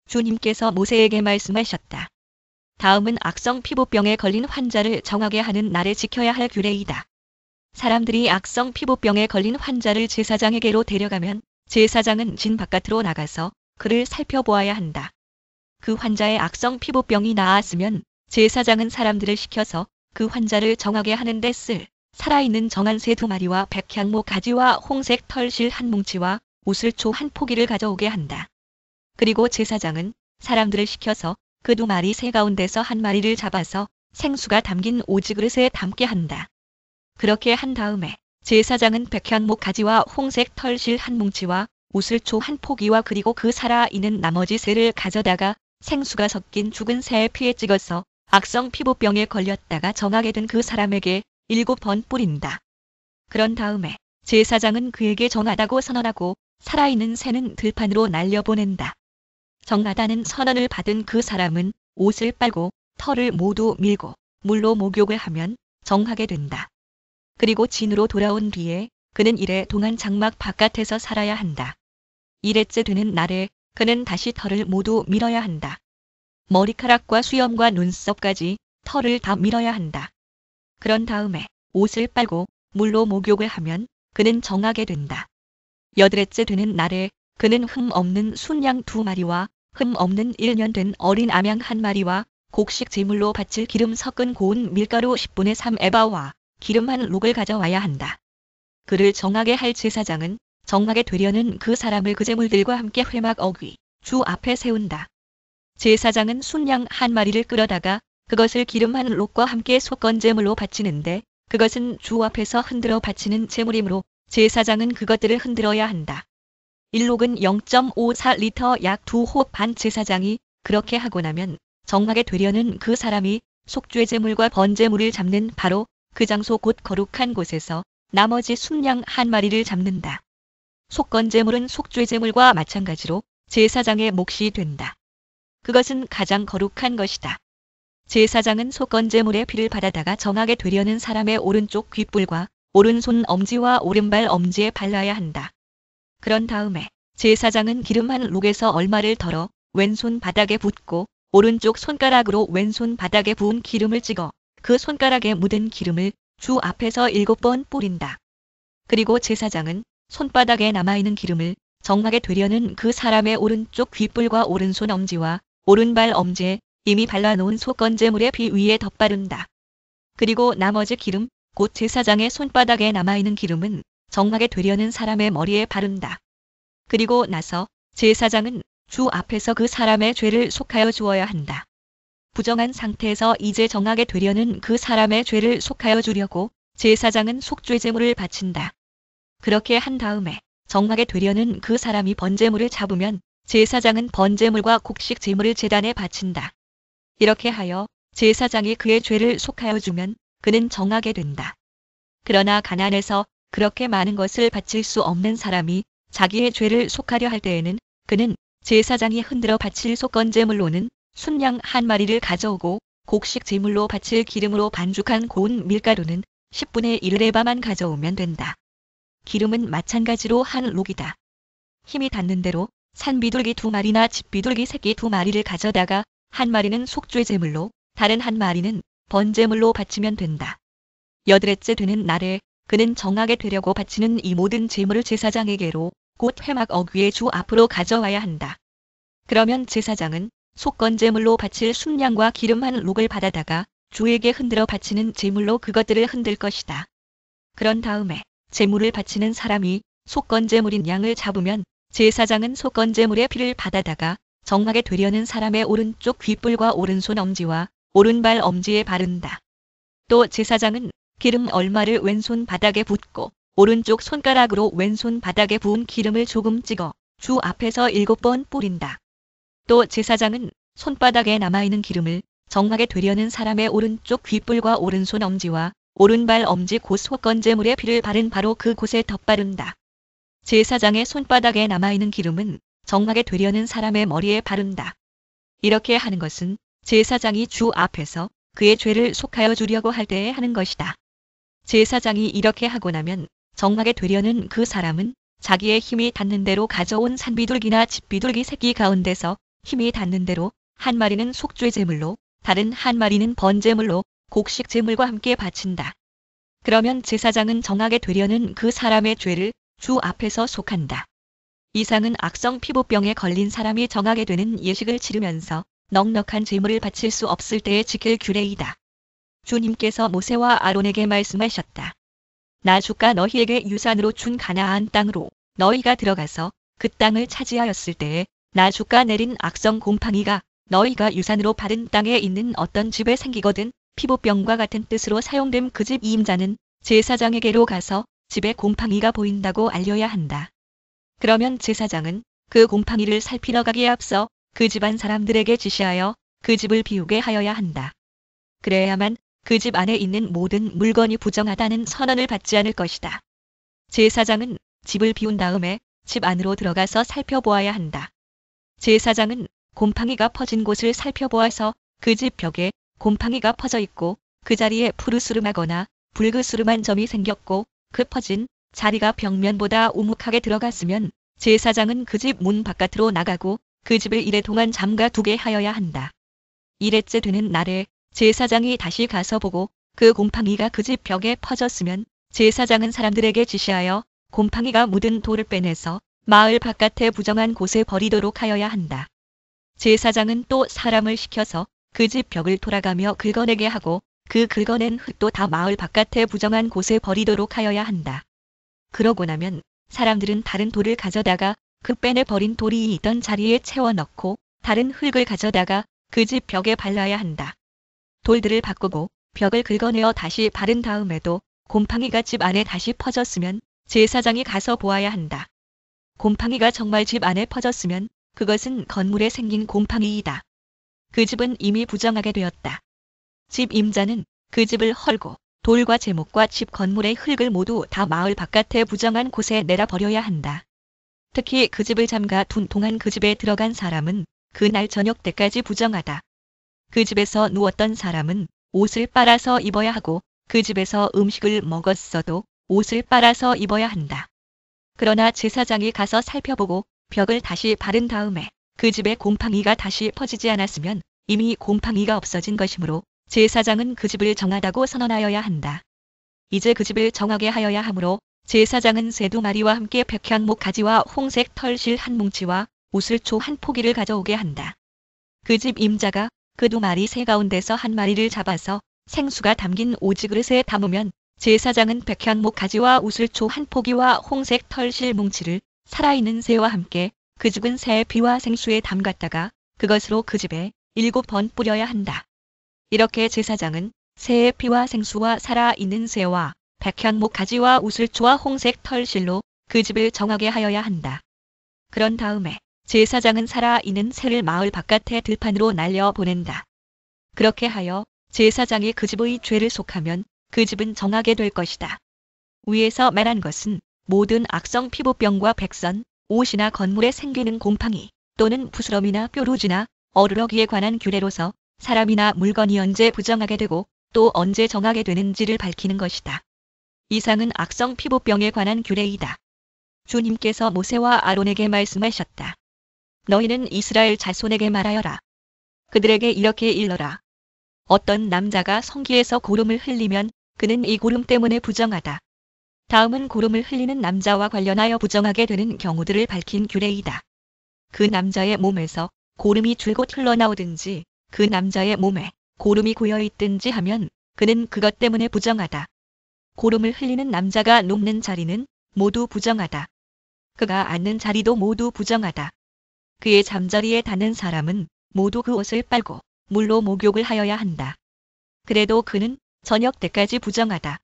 주님께서 모세에게 말씀하셨다. 다음은 악성 피부병에 걸린 환자를 정하게 하는 날에 지켜야 할 규례이다. 사람들이 악성 피부병에 걸린 환자를 제사장에게로 데려가면 제사장은 진 바깥으로 나가서 그를 살펴보아야 한다. 그 환자의 악성 피부병이 나았으면 제사장은 사람들을 시켜서 그 환자를 정하게 하는데 쓸 살아있는 정한새 2마리와 백향목 가지와 홍색 털실 한 뭉치와 우슬초 한 포기를 가져오게 한다. 그리고 제사장은 사람들을 시켜서 그 2마리 새 가운데서 한 마리를 잡아서 생수가 담긴 오지그릇에 담게 한다. 그렇게 한 다음에 제사장은 백향목 가지와 홍색 털실 한 뭉치와 우슬초 한 포기와 그리고 그 살아있는 나머지 새를 가져다가 생수가 섞인 죽은 새의 피에 찍어서 악성 피부병에 걸렸다가 정하게 된 그 사람에게 7번 뿌린다. 그런 다음에 제사장은 그에게 정하다고 선언하고 살아있는 새는 들판으로 날려보낸다. 정하다는 선언을 받은 그 사람은 옷을 빨고 털을 모두 밀고 물로 목욕을 하면 정하게 된다. 그리고 진으로 돌아온 뒤에 그는 1회 동안 장막 바깥에서 살아야 한다. 1회째 되는 날에 그는 다시 털을 모두 밀어야 한다. 머리카락과 수염과 눈썹까지 털을 다 밀어야 한다. 그런 다음에 옷을 빨고 물로 목욕을 하면 그는 정하게 된다. 8회째 되는 날에 그는 흠 없는 순양 2마리와 흠 없는 1년 된 어린 암양 1마리와 곡식 제물로 바칠 기름 섞은 고운 밀가루 10분의 3 에바와 기름 한 록을 가져와야 한다. 그를 정하게 할 제사장은 정하게 되려는 그 사람을 그 제물들과 함께 회막 어귀 주 앞에 세운다. 제사장은 순양 1마리를 끌어다가 그것을 기름 한 록과 함께 속건제물로 바치는데 그것은 주 앞에서 흔들어 바치는 제물이므로 제사장은 그것들을 흔들어야 한다. 1록은 0.54리터 약 2호 반. 제사장이 그렇게 하고 나면 정하게 되려는 그 사람이 속죄 제물과 번제물을 잡는 바로 그 장소 곧 거룩한 곳에서 나머지 순양 1마리를 잡는다. 속건제물은 속죄 제물과 마찬가지로 제사장의 몫이 된다. 그것은 가장 거룩한 것이다. 제사장은 속건제물의 피를 받아다가 정하게 되려는 사람의 오른쪽 귓불과 오른손 엄지와 오른발 엄지에 발라야 한다. 그런 다음에 제사장은 기름 한 록에서 얼마를 덜어 왼손 바닥에 붓고 오른쪽 손가락으로 왼손 바닥에 부은 기름을 찍어 그 손가락에 묻은 기름을 주 앞에서 7번 뿌린다. 그리고 제사장은 손바닥에 남아있는 기름을 정하게 되려는 그 사람의 오른쪽 귓불과 오른손 엄지와 오른발 엄지에 이미 발라놓은 속건제물의 피 위에 덧바른다. 그리고 나머지 기름, 곧 제사장의 손바닥에 남아있는 기름은 정하게 되려는 사람의 머리에 바른다. 그리고 나서 제사장은 주 앞에서 그 사람의 죄를 속하여 주어야 한다. 부정한 상태에서 이제 정하게 되려는 그 사람의 죄를 속하여 주려고 제사장은 속죄 제물을 바친다. 그렇게 한 다음에 정하게 되려는 그 사람이 번제물을 잡으면 제사장은 번제물과 곡식 제물을 제단에 바친다. 이렇게 하여 제사장이 그의 죄를 속하여 주면 그는 정하게 된다. 그러나 가난해서 그렇게 많은 것을 바칠 수 없는 사람이 자기의 죄를 속하려 할 때에는 그는 제사장이 흔들어 바칠 속건제물로는 순양 1마리를 가져오고 곡식 제물로 바칠 기름으로 반죽한 고운 밀가루는 10분의 1레바만 가져오면 된다. 기름은 마찬가지로 한 록이다. 힘이 닿는 대로 산비둘기 2마리나 집비둘기 새끼 2마리를 가져다가 1마리는 속죄 제물로 다른 1마리는 번제물로 바치면 된다. 8회째 되는 날에 그는 정하게 되려고 바치는 이 모든 제물을 제사장에게로 곧 회막 어귀의 주 앞으로 가져와야 한다. 그러면 제사장은 속건제물로 바칠 순양과 기름 한 록을 받아다가 주에게 흔들어 바치는 제물로 그것들을 흔들 것이다. 그런 다음에 제물을 바치는 사람이 속건제물인 양을 잡으면 제사장은 속건제물의 피를 받아다가 정하게 되려는 사람의 오른쪽 귓불과 오른손 엄지와 오른발 엄지에 바른다. 또 제사장은 기름 얼마를 왼손 바닥에 붓고 오른쪽 손가락으로 왼손 바닥에 부은 기름을 조금 찍어 주 앞에서 7번 뿌린다. 또 제사장은 손바닥에 남아있는 기름을 정하게 되려는 사람의 오른쪽 귓불과 오른손 엄지와 오른발 엄지 곧 속건제물의 피를 바른 바로 그 곳에 덧바른다. 제사장의 손바닥에 남아있는 기름은 정하게 되려는 사람의 머리에 바른다. 이렇게 하는 것은 제사장이 주 앞에서 그의 죄를 속하여 주려고 할 때에 하는 것이다. 제사장이 이렇게 하고 나면 정하게 되려는 그 사람은 자기의 힘이 닿는 대로 가져온 산비둘기나 집비둘기 새끼 가운데서 힘이 닿는 대로 한 마리는 속죄 제물로, 다른 한 마리는 번제물로 곡식 제물과 함께 바친다. 그러면 제사장은 정하게 되려는 그 사람의 죄를 주 앞에서 속한다. 이상은 악성 피부병에 걸린 사람이 정하게 되는 예식을 치르면서 넉넉한 제물을 바칠 수 없을 때에 지킬 규례이다. 주님께서 모세와 아론에게 말씀하셨다. 나 주가 너희에게 유산으로 준 가나안 땅으로 너희가 들어가서 그 땅을 차지하였을 때에 나 주가 내린 악성 곰팡이가 너희가 유산으로 받은 땅에 있는 어떤 집에 생기거든 피부병과 같은 뜻으로 사용된 그 집 임자는 제사장에게로 가서 집에 곰팡이가 보인다고 알려야 한다. 그러면 제사장은 그 곰팡이를 살피러 가기에 앞서 그 집안 사람들에게 지시하여 그 집을 비우게 하여야 한다. 그래야만 그 집 안에 있는 모든 물건이 부정하다는 선언을 받지 않을 것이다. 제사장은 집을 비운 다음에 집 안으로 들어가서 살펴보아야 한다. 제사장은 곰팡이가 퍼진 곳을 살펴보아서 그 집 벽에 곰팡이가 퍼져 있고 그 자리에 푸르스름하거나 붉으스름한 점이 생겼고 그 퍼진 자리가 벽면보다 우묵하게 들어갔으면 제사장은 그 집 문 바깥으로 나가고 그 집을 이래 동안 잠가 두게 하여야 한다. 이래째 되는 날에 제사장이 다시 가서 보고 그 곰팡이가 그 집 벽에 퍼졌으면 제사장은 사람들에게 지시하여 곰팡이가 묻은 돌을 빼내서 마을 바깥에 부정한 곳에 버리도록 하여야 한다. 제사장은 또 사람을 시켜서 그 집 벽을 돌아가며 긁어내게 하고 그 긁어낸 흙도 다 마을 바깥에 부정한 곳에 버리도록 하여야 한다. 그러고 나면 사람들은 다른 돌을 가져다가 그 빼내 버린 돌이 있던 자리에 채워 넣고 다른 흙을 가져다가 그 집 벽에 발라야 한다. 돌들을 바꾸고 벽을 긁어내어 다시 바른 다음에도 곰팡이가 집 안에 다시 퍼졌으면 제사장이 가서 보아야 한다. 곰팡이가 정말 집 안에 퍼졌으면 그것은 건물에 생긴 곰팡이이다. 그 집은 이미 부정하게 되었다. 집 임자는 그 집을 헐고 돌과 제목과 집 건물의 흙을 모두 다 마을 바깥에 부정한 곳에 내다 버려야 한다. 특히 그 집을 잠가 둔 동안 그 집에 들어간 사람은 그날 저녁 때까지 부정하다. 그 집에서 누웠던 사람은 옷을 빨아서 입어야 하고 그 집에서 음식을 먹었어도 옷을 빨아서 입어야 한다. 그러나 제사장이 가서 살펴보고 벽을 다시 바른 다음에 그 집에 곰팡이가 다시 퍼지지 않았으면 이미 곰팡이가 없어진 것이므로 제사장은 그 집을 정하다고 선언하여야 한다. 이제 그 집을 정하게 하여야 하므로 제사장은 새 2마리와 함께 백향목 가지와 홍색 털실 한 뭉치와 우슬초 한 포기를 가져오게 한다. 그 집 임자가 그 2마리 새 가운데서 한 마리를 잡아서 생수가 담긴 오지그릇에 담으면 제사장은 백향목 가지와 우슬초 한 포기와 홍색 털실 뭉치를 살아있는 새와 함께 그 죽은 새의 피와 생수에 담갔다가 그것으로 그 집에 7번 뿌려야 한다. 이렇게 제사장은 새의 피와 생수와 살아있는 새와 백향목 가지와 우슬초와 홍색 털실로 그 집을 정하게 하여야 한다. 그런 다음에 제사장은 살아있는 새를 마을 바깥의 들판으로 날려 보낸다. 그렇게 하여 제사장이 그 집의 죄를 속하면 그 집은 정하게 될 것이다. 위에서 말한 것은 모든 악성 피부병과 백선, 옷이나 건물에 생기는 곰팡이 또는 부스럼이나 뾰루지나 어루러기에 관한 규례로서 사람이나 물건이 언제 부정하게 되고 또 언제 정하게 되는지를 밝히는 것이다. 이상은 악성 피부병에 관한 규례이다. 주님께서 모세와 아론에게 말씀하셨다. 너희는 이스라엘 자손에게 말하여라. 그들에게 이렇게 일러라. 어떤 남자가 성기에서 고름을 흘리면 그는 이 고름 때문에 부정하다. 다음은 고름을 흘리는 남자와 관련하여 부정하게 되는 경우들을 밝힌 규례이다. 그 남자의 몸에서 고름이 줄곧 흘러나오든지 그 남자의 몸에 고름이 고여있든지 하면 그는 그것 때문에 부정하다. 고름을 흘리는 남자가 눕는 자리는 모두 부정하다. 그가 앉는 자리도 모두 부정하다. 그의 잠자리에 닿는 사람은 모두 그 옷을 빨고 물로 목욕을 하여야 한다. 그래도 그는 저녁 때까지 부정하다.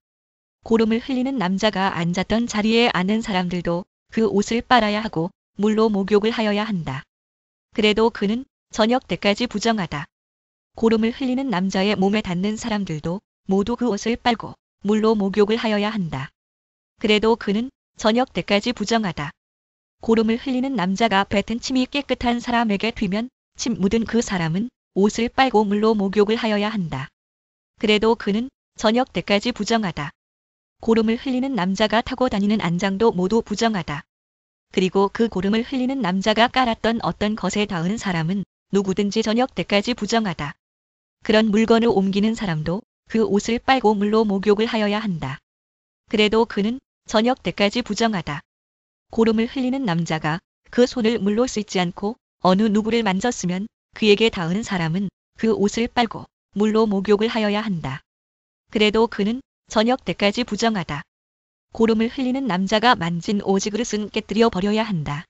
고름을 흘리는 남자가 앉았던 자리에 앉는 사람들도 그 옷을 빨아야 하고 물로 목욕을 하여야 한다. 그래도 그는 저녁 때까지 부정하다. 고름을 흘리는 남자의 몸에 닿는 사람들도 모두 그 옷을 빨고 물로 목욕을 하여야 한다. 그래도 그는 저녁 때까지 부정하다. 고름을 흘리는 남자가 뱉은 침이 깨끗한 사람에게 튀면 침 묻은 그 사람은 옷을 빨고 물로 목욕을 하여야 한다. 그래도 그는 저녁 때까지 부정하다. 고름을 흘리는 남자가 타고 다니는 안장도 모두 부정하다. 그리고 그 고름을 흘리는 남자가 깔았던 어떤 것에 닿은 사람은 누구든지 저녁 때까지 부정하다. 그런 물건을 옮기는 사람도 그 옷을 빨고 물로 목욕을 하여야 한다. 그래도 그는 저녁 때까지 부정하다. 고름을 흘리는 남자가 그 손을 물로 씻지 않고 어느 누구를 만졌으면 그에게 닿은 사람은 그 옷을 빨고 물로 목욕을 하여야 한다. 그래도 그는 저녁 때까지 부정하다. 고름을 흘리는 남자가 만진 오지그릇은 깨뜨려 버려야 한다.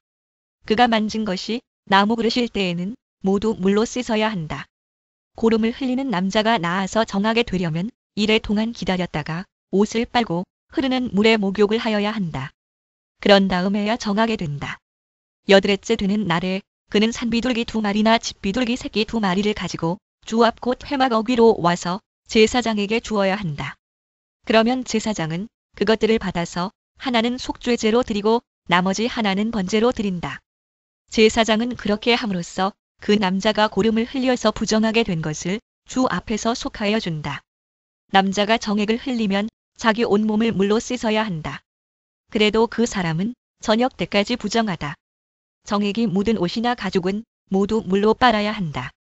그가 만진 것이 나무 그릇일 때에는 모두 물로 씻어야 한다. 고름을 흘리는 남자가 나아서 정하게 되려면 이래 동안 기다렸다가 옷을 빨고 흐르는 물에 목욕을 하여야 한다. 그런 다음에야 정하게 된다. 여드레째 되는 날에 그는 산비둘기 2마리나 집비둘기 새끼 2마리를 가지고 주 앞 곧 회막 어귀로 와서 제사장에게 주어야 한다. 그러면 제사장은 그것들을 받아서 하나는 속죄제로 드리고 나머지 하나는 번제로 드린다. 제사장은 그렇게 함으로써 그 남자가 고름을 흘려서 부정하게 된 것을 주 앞에서 속하여 준다. 남자가 정액을 흘리면 자기 온몸을 물로 씻어야 한다. 그래도 그 사람은 저녁 때까지 부정하다. 정액이 묻은 옷이나 가죽은 모두 물로 빨아야 한다.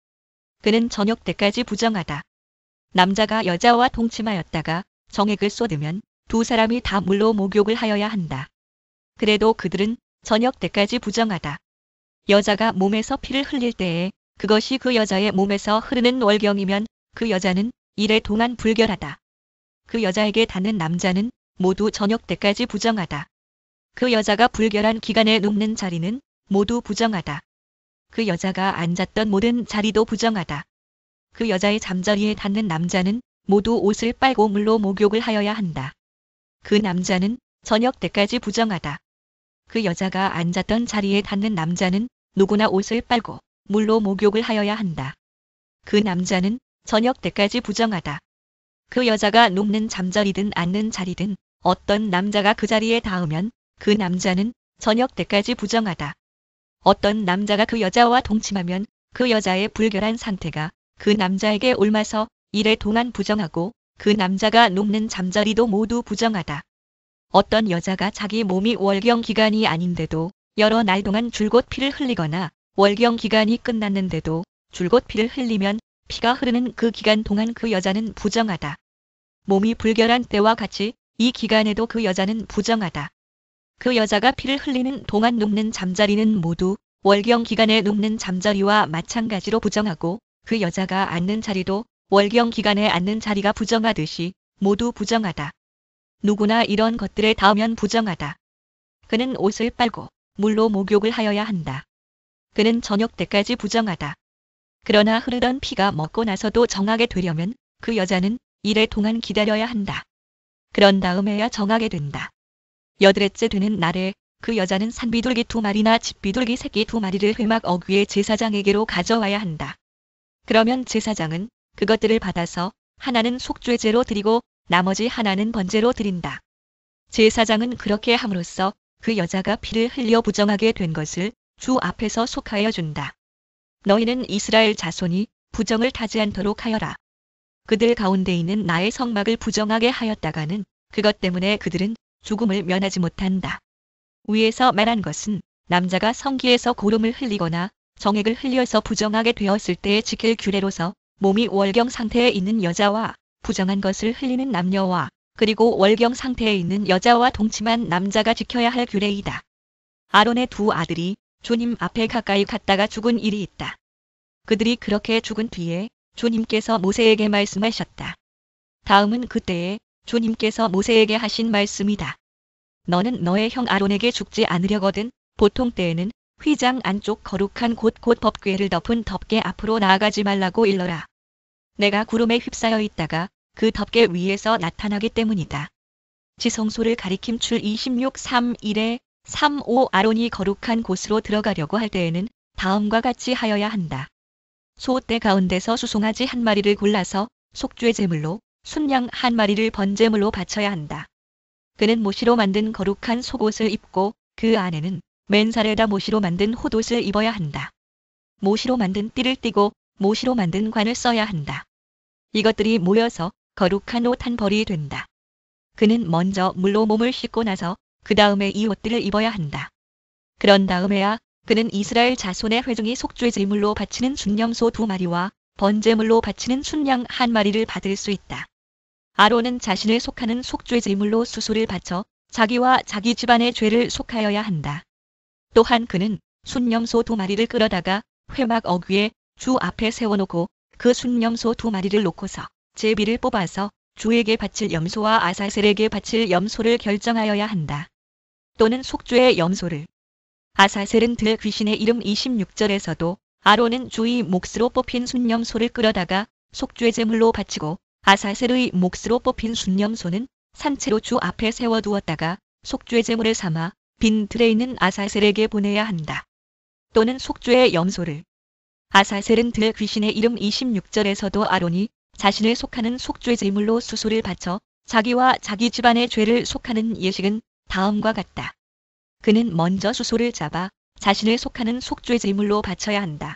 그는 저녁 때까지 부정하다. 남자가 여자와 동침하였다가 정액을 쏟으면 두 사람이 다 물로 목욕을 하여야 한다. 그래도 그들은 저녁 때까지 부정하다. 여자가 몸에서 피를 흘릴 때에 그것이 그 여자의 몸에서 흐르는 월경이면 그 여자는 이래 동안 불결하다. 그 여자에게 닿는 남자는 모두 저녁 때까지 부정하다. 그 여자가 불결한 기간에 눕는 자리는 모두 부정하다. 그 여자가 앉았던 모든 자리도 부정하다. 그 여자의 잠자리에 닿는 남자는 모두 옷을 빨고 물로 목욕을 하여야 한다. 그 남자는 저녁 때까지 부정하다. 그 여자가 앉았던 자리에 닿는 남자는 누구나 옷을 빨고 물로 목욕을 하여야 한다. 그 남자는 저녁 때까지 부정하다. 그 여자가 눕는 잠자리든 앉는 자리든 어떤 남자가 그 자리에 닿으면 그 남자는 저녁 때까지 부정하다. 어떤 남자가 그 여자와 동침하면 그 여자의 불결한 상태가 그 남자에게 옮아서 이래 동안 부정하고 그 남자가 눕는 잠자리도 모두 부정하다. 어떤 여자가 자기 몸이 월경 기간이 아닌데도 여러 날 동안 줄곧 피를 흘리거나 월경 기간이 끝났는데도 줄곧 피를 흘리면 피가 흐르는 그 기간 동안 그 여자는 부정하다. 몸이 불결한 때와 같이 이 기간에도 그 여자는 부정하다. 그 여자가 피를 흘리는 동안 눕는 잠자리는 모두 월경 기간에 눕는 잠자리와 마찬가지로 부정하고 그 여자가 앉는 자리도 월경 기간에 앉는 자리가 부정하듯이 모두 부정하다. 누구나 이런 것들에 닿으면 부정하다. 그는 옷을 빨고 물로 목욕을 하여야 한다. 그는 저녁 때까지 부정하다. 그러나 흐르던 피가 먹고 나서도 정하게 되려면 그 여자는 이래 동안 기다려야 한다. 그런 다음에야 정하게 된다. 여드레째 되는 날에 그 여자는 산비둘기 2마리나 집비둘기 새끼 2마리를 회막 어귀의 제사장에게로 가져와야 한다. 그러면 제사장은 그것들을 받아서 하나는 속죄제로 드리고 나머지 하나는 번제로 드린다. 제사장은 그렇게 함으로써 그 여자가 피를 흘려 부정하게 된 것을 주 앞에서 속하여 준다. 너희는 이스라엘 자손이 부정을 타지 않도록 하여라. 그들 가운데 있는 나의 성막을 부정하게 하였다가는 그것 때문에 그들은 죽음을 면하지 못한다. 위에서 말한 것은 남자가 성기에서 고름을 흘리거나 정액을 흘려서 부정하게 되었을 때에 지킬 규례로서 몸이 월경 상태에 있는 여자와 부정한 것을 흘리는 남녀와 그리고 월경 상태에 있는 여자와 동침한 남자가 지켜야 할 규례이다. 아론의 두 아들이 주님 앞에 가까이 갔다가 죽은 일이 있다. 그들이 그렇게 죽은 뒤에 주님께서 모세에게 말씀하셨다. 다음은 그때에 주님께서 모세에게 하신 말씀이다. 너는 너의 형 아론에게 죽지 않으려거든 보통 때에는 휘장 안쪽 거룩한 곳 곧 법궤를 덮은 덮개 앞으로 나아가지 말라고 일러라. 내가 구름에 휩싸여 있다가 그 덮개 위에서 나타나기 때문이다. 지성소를 가리킴 출 26:3-1에 3-5 아론이 거룩한 곳으로 들어가려고 할 때에는 다음과 같이 하여야 한다. 소떼 가운데서 수송아지 1마리를 골라서 속죄제물로 순양 1마리를 번제물로 바쳐야 한다. 그는 모시로 만든 거룩한 속옷을 입고 그 안에는 맨살에다 모시로 만든 홑옷을 입어야 한다. 모시로 만든 띠를 띠고 모시로 만든 관을 써야 한다. 이것들이 모여서 거룩한 옷 한 벌이 된다. 그는 먼저 물로 몸을 씻고 나서 그 다음에 이 옷들을 입어야 한다. 그런 다음에야 그는 이스라엘 자손의 회중이 속죄 제물로 바치는 순염소 2마리와 번제물로 바치는 순양 1마리를 받을 수 있다. 아론은 자신을 속하는 속죄 제물로 수소를 바쳐 자기와 자기 집안의 죄를 속하여야 한다. 또한 그는 순염소 2마리를 끌어다가 회막 어귀에 주 앞에 세워놓고 그 순염소 2마리를 놓고서 제비를 뽑아서 주에게 바칠 염소와 아사셀에게 바칠 염소를 결정하여야 한다. 또는 속죄의 염소를. 아사셀은 들 귀신의 이름 26절에서도 아론은 주의 몫으로 뽑힌 순염소를 끌어다가 속죄 제물로 바치고 아사셀의 몫으로 뽑힌 순염소는 산채로 주 앞에 세워두었다가 속죄 제물을 삼아 빈 들에 있는 아사셀에게 보내야 한다. 또는 속죄의 염소를. 아사셀은 들 귀신의 이름 26절에서도 아론이 자신을 속하는 속죄 제물로 수소를 바쳐 자기와 자기 집안의 죄를 속하는 예식은 다음과 같다. 그는 먼저 수소를 잡아 자신을 속하는 속죄 제물로 바쳐야 한다.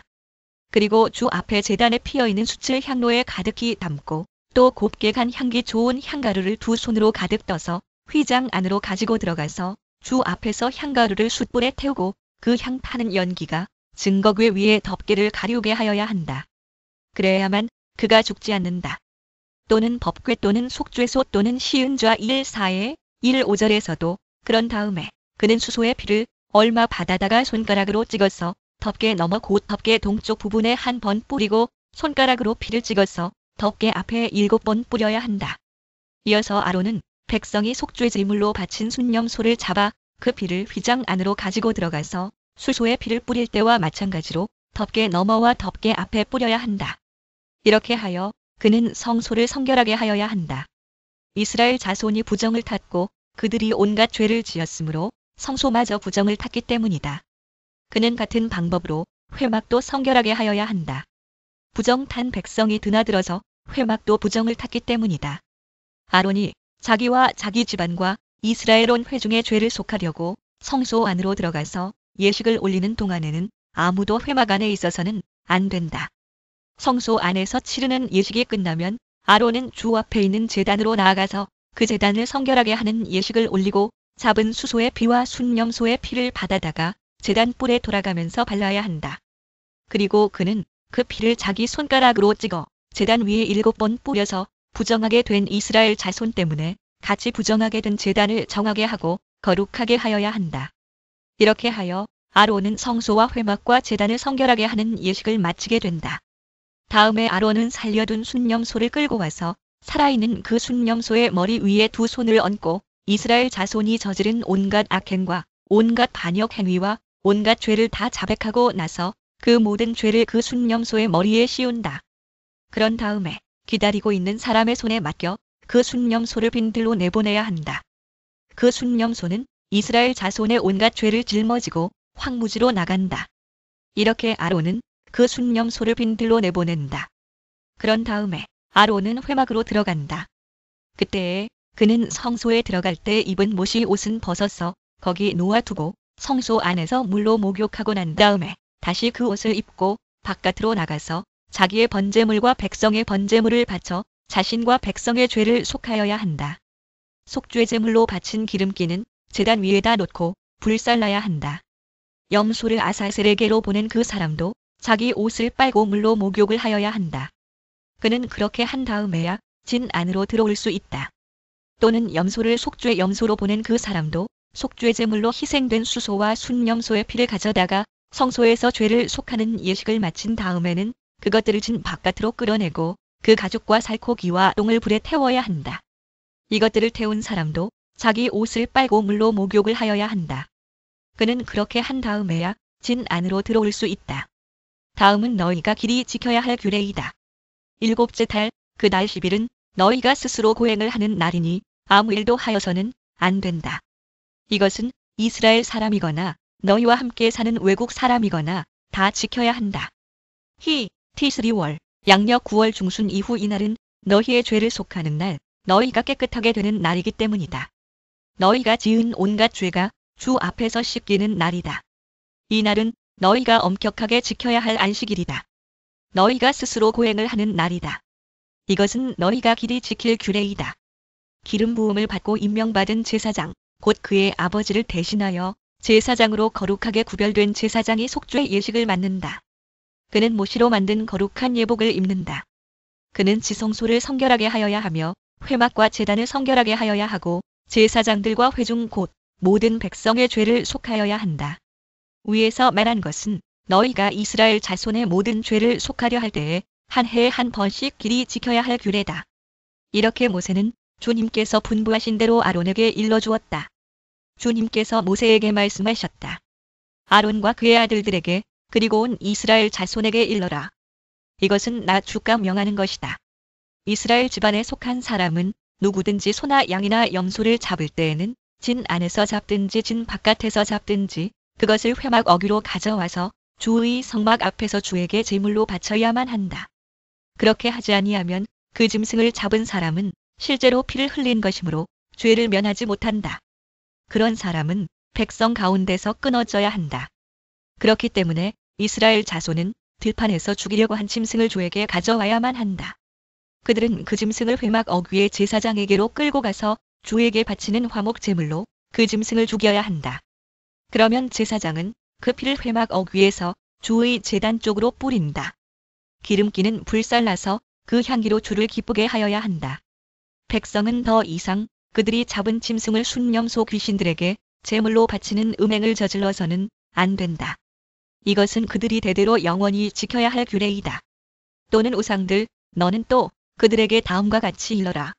그리고 주 앞에 제단에 피어있는 숯을 향로에 가득히 담고 또 곱게 간 향기 좋은 향가루를 2손으로 가득 떠서 휘장 안으로 가지고 들어가서 주 앞에서 향가루를 숯불에 태우고 그 향 타는 연기가 증거궤 위에 덮개를 가리우게 하여야 한다. 그래야만 그가 죽지 않는다. 또는 법궤 또는 속죄소 또는 시은좌 1:4에 1:5절에서도 그런 다음에 그는 수소의 피를 얼마 받아다가 손가락으로 찍어서 덮개 넘어 곧 덮개 동쪽 부분에 한 번 뿌리고 손가락으로 피를 찍어서 덮개 앞에 7번 뿌려야 한다. 이어서 아론은 백성이 속죄 제물로 바친 순염소를 잡아 그 피를 휘장 안으로 가지고 들어가서 수소의 피를 뿌릴 때와 마찬가지로 덮개 너머와 덮개 앞에 뿌려야 한다. 이렇게 하여 그는 성소를 성결하게 하여야 한다. 이스라엘 자손이 부정을 탔고 그들이 온갖 죄를 지었으므로 성소마저 부정을 탔기 때문이다. 그는 같은 방법으로 회막도 성결하게 하여야 한다. 부정 탄 백성이 드나들어서 회막도 부정을 탔기 때문이다. 아론이 자기와 자기 집안과 이스라엘 온 회중의 죄를 속하려고 성소 안으로 들어가서 예식을 올리는 동안에는 아무도 회막 안에 있어서는 안 된다. 성소 안에서 치르는 예식이 끝나면 아론은 주 앞에 있는 제단으로 나아가서 그 제단을 성결하게 하는 예식을 올리고 잡은 수소의 피와 순염소의 피를 받아다가 제단 뿔에 돌아가면서 발라야 한다. 그리고 그는 그 피를 자기 손가락으로 찍어 제단 위에 7번 뿌려서 부정하게 된 이스라엘 자손 때문에 같이 부정하게 된 제단을 정하게 하고 거룩하게 하여야 한다. 이렇게 하여 아론은 성소와 회막과 제단을 성결하게 하는 예식을 마치게 된다. 다음에 아론은 살려둔 순염소를 끌고 와서 살아있는 그 순염소의 머리 위에 2손을 얹고 이스라엘 자손이 저지른 온갖 악행과 온갖 반역 행위와 온갖 죄를 다 자백하고 나서 그 모든 죄를 그 순염소의 머리에 씌운다. 그런 다음에 기다리고 있는 사람의 손에 맡겨 그 순염소를 빈들로 내보내야 한다. 그 순염소는 이스라엘 자손의 온갖 죄를 짊어지고 황무지로 나간다. 이렇게 아론은 그 순염소를 빈들로 내보낸다. 그런 다음에 아론은 회막으로 들어간다. 그때에 그는 성소에 들어갈 때 입은 모시 옷은 벗어서 거기 놓아두고 성소 안에서 물로 목욕하고 난 다음에 다시 그 옷을 입고 바깥으로 나가서 자기의 번제물과 백성의 번제물을 바쳐 자신과 백성의 죄를 속하여야 한다. 속죄제물로 바친 기름기는 제단 위에다 놓고 불살라야 한다. 염소를 아사셀에게로 보낸 그 사람도 자기 옷을 빨고 물로 목욕을 하여야 한다. 그는 그렇게 한 다음에야 진 안으로 들어올 수 있다. 또는 염소를 속죄 염소로 보낸 그 사람도 속죄제물로 희생된 수소와 순염소의 피를 가져다가 성소에서 죄를 속하는 예식을 마친 다음에는 그것들을 진 바깥으로 끌어내고 그 가죽과 살코기와 똥을 불에 태워야 한다. 이것들을 태운 사람도 자기 옷을 빨고 물로 목욕을 하여야 한다. 그는 그렇게 한 다음에야 진 안으로 들어올 수 있다. 다음은 너희가 길이 지켜야 할 규례이다. 7째 달, 그 달 10일은 너희가 스스로 고행을 하는 날이니 아무 일도 하여서는 안 된다. 이것은 이스라엘 사람이거나 너희와 함께 사는 외국 사람이거나 다 지켜야 한다. 티스리월, 양력 9월 중순 이후 이날은 너희의 죄를 속하는 날, 너희가 깨끗하게 되는 날이기 때문이다. 너희가 지은 온갖 죄가 주 앞에서 씻기는 날이다. 이 날은 너희가 엄격하게 지켜야 할 안식일이다. 너희가 스스로 고행을 하는 날이다. 이것은 너희가 길이 지킬 규례이다. 기름 부음을 받고 임명받은 제사장, 곧 그의 아버지를 대신하여 제사장으로 거룩하게 구별된 제사장이 속죄 예식을 맡는다. 그는 모시로 만든 거룩한 예복을 입는다. 그는 지성소를 성결하게 하여야 하며 회막과 제단을 성결하게 하여야 하고 제사장들과 회중 곧 모든 백성의 죄를 속하여야 한다. 위에서 말한 것은 너희가 이스라엘 자손의 모든 죄를 속하려 할 때에 한 해에 한 번씩 길이 지켜야 할 규례다. 이렇게 모세는 주님께서 분부하신 대로 아론에게 일러주었다. 주님께서 모세에게 말씀하셨다. 아론과 그의 아들들에게 그리고 온 이스라엘 자손에게 일러라. 이것은 나 주가 명하는 것이다. 이스라엘 집안에 속한 사람은 누구든지 소나 양이나 염소를 잡을 때에는 진 안에서 잡든지 진 바깥에서 잡든지 그것을 회막 어귀로 가져와서 주의 성막 앞에서 주에게 제물로 바쳐야만 한다. 그렇게 하지 아니하면 그 짐승을 잡은 사람은 실제로 피를 흘린 것이므로 죄를 면하지 못한다. 그런 사람은 백성 가운데서 끊어져야 한다. 그렇기 때문에 이스라엘 자손은 들판에서 죽이려고 한 짐승을 주에게 가져와야만 한다. 그들은 그 짐승을 회막 어귀의 제사장에게로 끌고 가서 주에게 바치는 화목 제물로 그 짐승을 죽여야 한다. 그러면 제사장은 그 피를 회막 어귀에서 주의 제단 쪽으로 뿌린다. 기름기는 불살라서 그 향기로 주를 기쁘게 하여야 한다. 백성은 더 이상 그들이 잡은 짐승을 순념소 귀신들에게 제물로 바치는 음행을 저질러서는 안 된다. 이것은 그들이 대대로 영원히 지켜야 할 규례이다. 또는 우상들, 너는 또 그들에게 다음과 같이 일러라.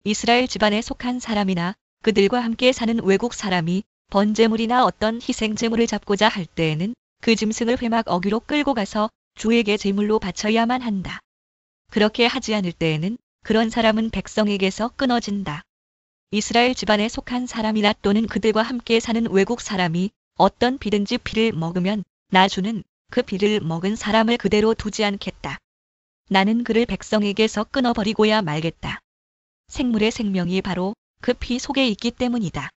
이스라엘 집안에 속한 사람이나 그들과 함께 사는 외국 사람이 번제물이나 어떤 희생제물을 잡고자 할 때에는 그 짐승을 회막 어귀로 끌고 가서 주에게 제물로 바쳐야만 한다. 그렇게 하지 않을 때에는 그런 사람은 백성에게서 끊어진다. 이스라엘 집안에 속한 사람이나 또는 그들과 함께 사는 외국 사람이 어떤 피든지 피를 먹으면 나 주는 그 피를 먹은 사람을 그대로 두지 않겠다. 나는 그를 백성에게서 끊어버리고야 말겠다. 생물의 생명이 바로 그 피 속에 있기 때문이다.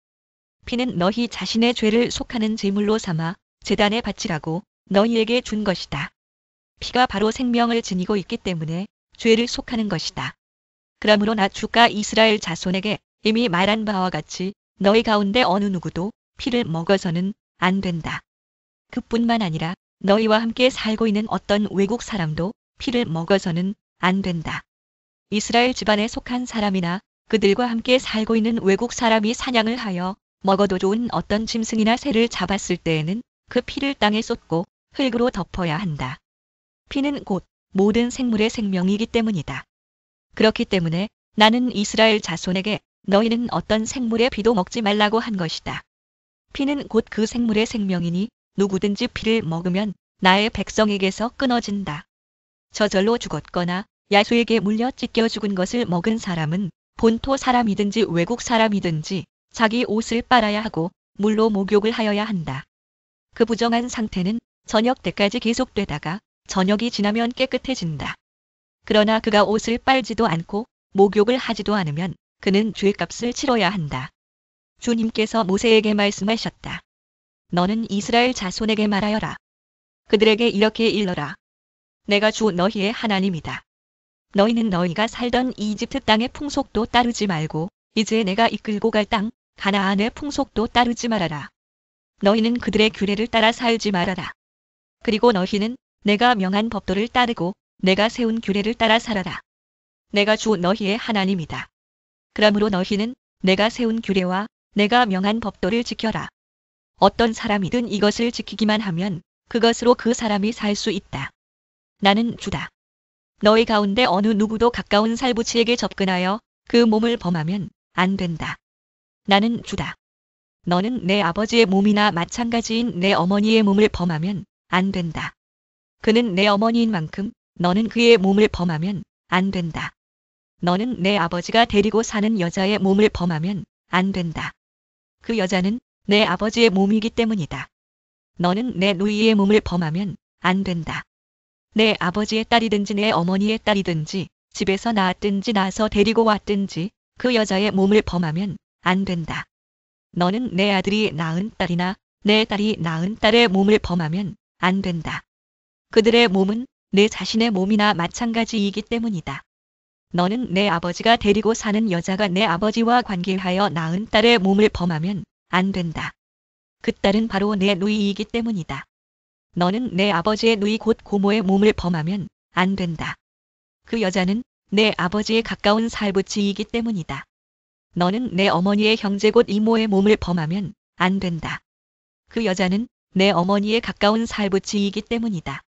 피는 너희 자신의 죄를 속하는 제물로 삼아 제단에 바치라고 너희에게 준 것이다. 피가 바로 생명을 지니고 있기 때문에 죄를 속하는 것이다. 그러므로 나 주가 이스라엘 자손에게 이미 말한 바와 같이 너희 가운데 어느 누구도 피를 먹어서는 안 된다. 그뿐만 아니라 너희와 함께 살고 있는 어떤 외국 사람도 피를 먹어서는 안 된다. 이스라엘 집안에 속한 사람이나 그들과 함께 살고 있는 외국 사람이 사냥을 하여 먹어도 좋은 어떤 짐승이나 새를 잡았을 때에는 그 피를 땅에 쏟고 흙으로 덮어야 한다. 피는 곧 모든 생물의 생명이기 때문이다. 그렇기 때문에 나는 이스라엘 자손에게 너희는 어떤 생물의 피도 먹지 말라고 한 것이다. 피는 곧 그 생물의 생명이니 누구든지 피를 먹으면 나의 백성에게서 끊어진다. 저절로 죽었거나 야수에게 물려 찢겨 죽은 것을 먹은 사람은 본토 사람이든지 외국 사람이든지 자기 옷을 빨아야 하고 물로 목욕을 하여야 한다. 그 부정한 상태는 저녁 때까지 계속되다가 저녁이 지나면 깨끗해진다. 그러나 그가 옷을 빨지도 않고 목욕을 하지도 않으면 그는 죄값을 치러야 한다. 주님께서 모세에게 말씀하셨다. 너는 이스라엘 자손에게 말하여라. 그들에게 이렇게 일러라. 내가 주 너희의 하나님이다. 너희는 너희가 살던 이집트 땅의 풍속도 따르지 말고 이제 내가 이끌고 갈 땅 가나안의 풍속도 따르지 말아라. 너희는 그들의 규례를 따라 살지 말아라. 그리고 너희는 내가 명한 법도를 따르고 내가 세운 규례를 따라 살아라. 내가 주 너희의 하나님이다. 그러므로 너희는 내가 세운 규례와 내가 명한 법도를 지켜라. 어떤 사람이든 이것을 지키기만 하면 그것으로 그 사람이 살 수 있다. 나는 주다. 너희 가운데 어느 누구도 가까운 살부치에게 접근하여 그 몸을 범하면 안 된다. 나는 주다. 너는 내 아버지의 몸이나 마찬가지인 내 어머니의 몸을 범하면 안 된다. 그는 내 어머니인 만큼 너는 그의 몸을 범하면 안 된다. 너는 내 아버지가 데리고 사는 여자의 몸을 범하면 안 된다. 그 여자는 내 아버지의 몸이기 때문이다. 너는 내 누이의 몸을 범하면 안 된다. 내 아버지의 딸이든지 내 어머니의 딸이든지 집에서 낳았든지 낳아서 데리고 왔든지 그 여자의 몸을 범하면 안 된다. 너는 내 아들이 낳은 딸이나 내 딸이 낳은 딸의 몸을 범하면 안 된다. 그들의 몸은 내 자신의 몸이나 마찬가지이기 때문이다. 너는 내 아버지가 데리고 사는 여자가 내 아버지와 관계하여 낳은 딸의 몸을 범하면 안 된다. 그 딸은 바로 내 누이이기 때문이다. 너는 내 아버지의 누이 곧 고모의 몸을 범하면 안 된다. 그 여자는 내 아버지의 가까운 살부치이기 때문이다. 너는 내 어머니의 형제 곧 이모의 몸을 범하면 안 된다. 그 여자는 내 어머니의 가까운 살부치이기 때문이다.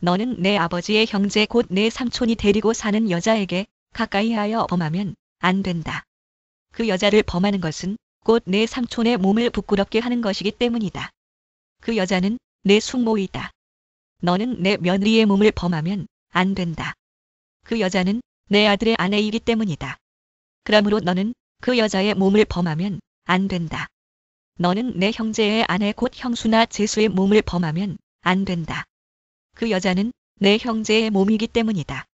너는 내 아버지의 형제 곧 내 삼촌이 데리고 사는 여자에게 가까이하여 범하면 안 된다. 그 여자를 범하는 것은 곧 내 삼촌의 몸을 부끄럽게 하는 것이기 때문이다. 그 여자는 내 숙모이다. 너는 내 며느리의 몸을 범하면 안 된다. 그 여자는 내 아들의 아내이기 때문이다. 그러므로 너는 그 여자의 몸을 범하면 안 된다. 너는 내 형제의 아내 곧 형수나 제수의 몸을 범하면 안 된다. 그 여자는 내 형제의 몸이기 때문이다.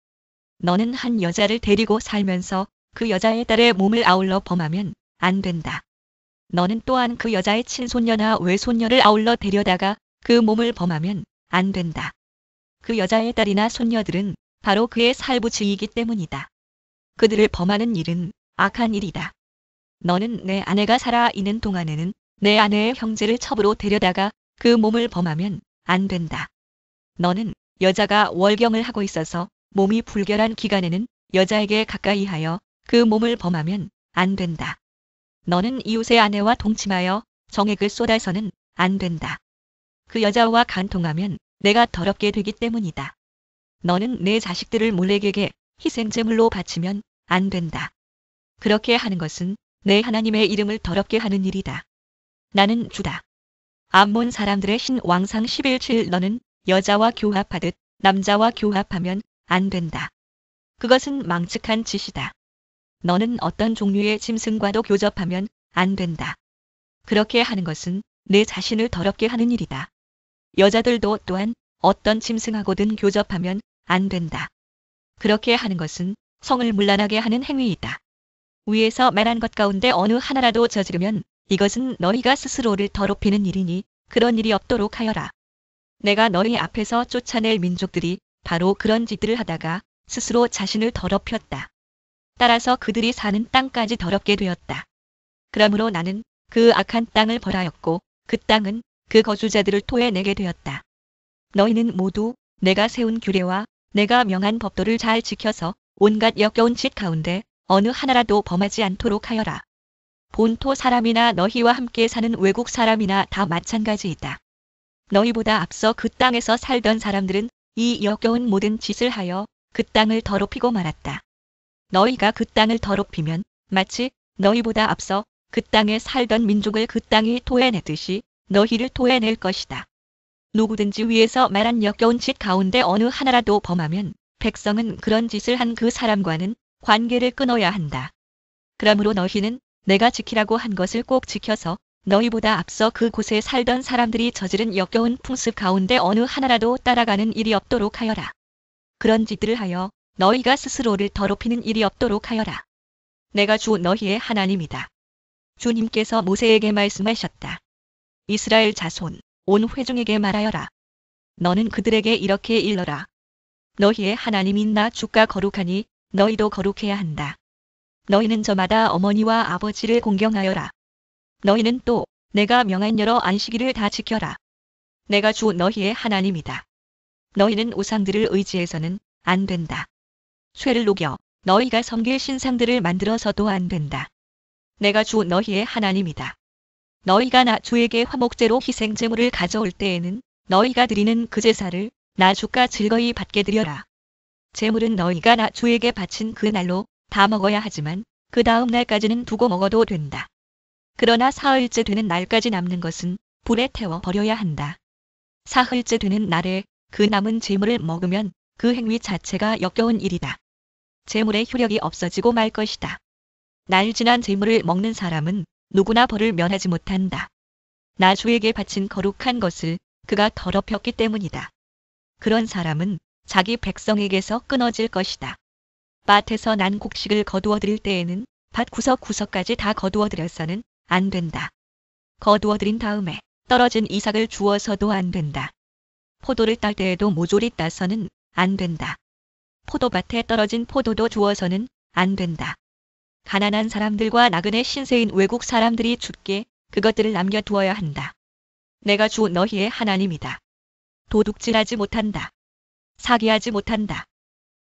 너는 한 여자를 데리고 살면서 그 여자의 딸의 몸을 아울러 범하면 안 된다. 너는 또한 그 여자의 친손녀나 외손녀를 아울러 데려다가 그 몸을 범하면 안 된다. 그 여자의 딸이나 손녀들은 바로 그의 살부치이기 때문이다. 그들을 범하는 일은 악한 일이다. 너는 내 아내가 살아 있는 동안에는 내 아내의 형제를 첩으로 데려다가 그 몸을 범하면 안 된다. 너는 여자가 월경을 하고 있어서 몸이 불결한 기간에는 여자에게 가까이 하여 그 몸을 범하면 안 된다. 너는 이웃의 아내와 동침하여 정액을 쏟아서는 안 된다. 그 여자와 간통하면 내가 더럽게 되기 때문이다. 너는 내 자식들을 몰렉에게 희생제물로 바치면 안 된다. 그렇게 하는 것은 내 하나님의 이름을 더럽게 하는 일이다. 나는 주다. 암몬 사람들의 신 왕상 11칠 너는 여자와 교합하듯 남자와 교합하면 안 된다. 그것은 망측한 짓이다. 너는 어떤 종류의 짐승과도 교접하면 안 된다. 그렇게 하는 것은 내 자신을 더럽게 하는 일이다. 여자들도 또한 어떤 짐승하고든 교접하면 안 된다. 그렇게 하는 것은 성을 문란하게 하는 행위이다. 위에서 말한 것 가운데 어느 하나라도 저지르면 이것은 너희가 스스로를 더럽히는 일이니 그런 일이 없도록 하여라. 내가 너희 앞에서 쫓아낼 민족들이 바로 그런 짓들을 하다가 스스로 자신을 더럽혔다. 따라서 그들이 사는 땅까지 더럽게 되었다. 그러므로 나는 그 악한 땅을 벌하였고 그 땅은 그 거주자들을 토해내게 되었다. 너희는 모두 내가 세운 규례와 내가 명한 법도를 잘 지켜서 온갖 역겨운 짓 가운데 어느 하나라도 범하지 않도록 하여라. 본토 사람이나 너희와 함께 사는 외국 사람이나 다 마찬가지이다. 너희보다 앞서 그 땅에서 살던 사람들은 이 역겨운 모든 짓을 하여 그 땅을 더럽히고 말았다. 너희가 그 땅을 더럽히면 마치 너희보다 앞서 그 땅에 살던 민족을 그 땅이 토해내듯이 너희를 토해낼 것이다. 누구든지 위에서 말한 역겨운 짓 가운데 어느 하나라도 범하면 백성은 그런 짓을 한 그 사람과는 관계를 끊어야 한다. 그러므로 너희는 내가 지키라고 한 것을 꼭 지켜서 너희보다 앞서 그곳에 살던 사람들이 저지른 역겨운 풍습 가운데 어느 하나라도 따라가는 일이 없도록 하여라. 그런 짓들을 하여 너희가 스스로를 더럽히는 일이 없도록 하여라. 내가 주 너희의 하나님이다. 주님께서 모세에게 말씀하셨다. 이스라엘 자손 온 회중에게 말하여라. 너는 그들에게 이렇게 일러라. 너희의 하나님인 나 주가 거룩하니 너희도 거룩해야 한다. 너희는 저마다 어머니와 아버지를 공경하여라. 너희는 또 내가 명한 여러 안식일을 다 지켜라. 내가 주 너희의 하나님이다. 너희는 우상들을 의지해서는 안 된다. 쇠를 녹여 너희가 섬길 신상들을 만들어서도 안 된다. 내가 주 너희의 하나님이다. 너희가 나 주에게 화목제로 희생제물을 가져올 때에는 너희가 드리는 그 제사를 나 주가 즐거이 받게 드려라. 제물은 너희가 나 주에게 바친 그 날로 다 먹어야 하지만 그 다음 날까지는 두고 먹어도 된다. 그러나 사흘째 되는 날까지 남는 것은 불에 태워 버려야 한다. 사흘째 되는 날에 그 남은 제물을 먹으면 그 행위 자체가 역겨운 일이다. 제물의 효력이 없어지고 말 것이다. 날 지난 제물을 먹는 사람은 누구나 벌을 면하지 못한다. 나 주에게 바친 거룩한 것을 그가 더럽혔기 때문이다. 그런 사람은 자기 백성에게서 끊어질 것이다. 밭에서 난 곡식을 거두어 드릴 때에는 밭 구석구석까지 다 거두어 드려서는 안 된다. 거두어 드린 다음에 떨어진 이삭을 주어서도 안 된다. 포도를 딸 때에도 모조리 따서는 안 된다. 포도밭에 떨어진 포도도 주어서는 안 된다. 가난한 사람들과 나그네 신세인 외국 사람들이 죽게 그것들을 남겨두어야 한다. 내가 주 너희의 하나님이다. 도둑질하지 못한다. 사기하지 못한다.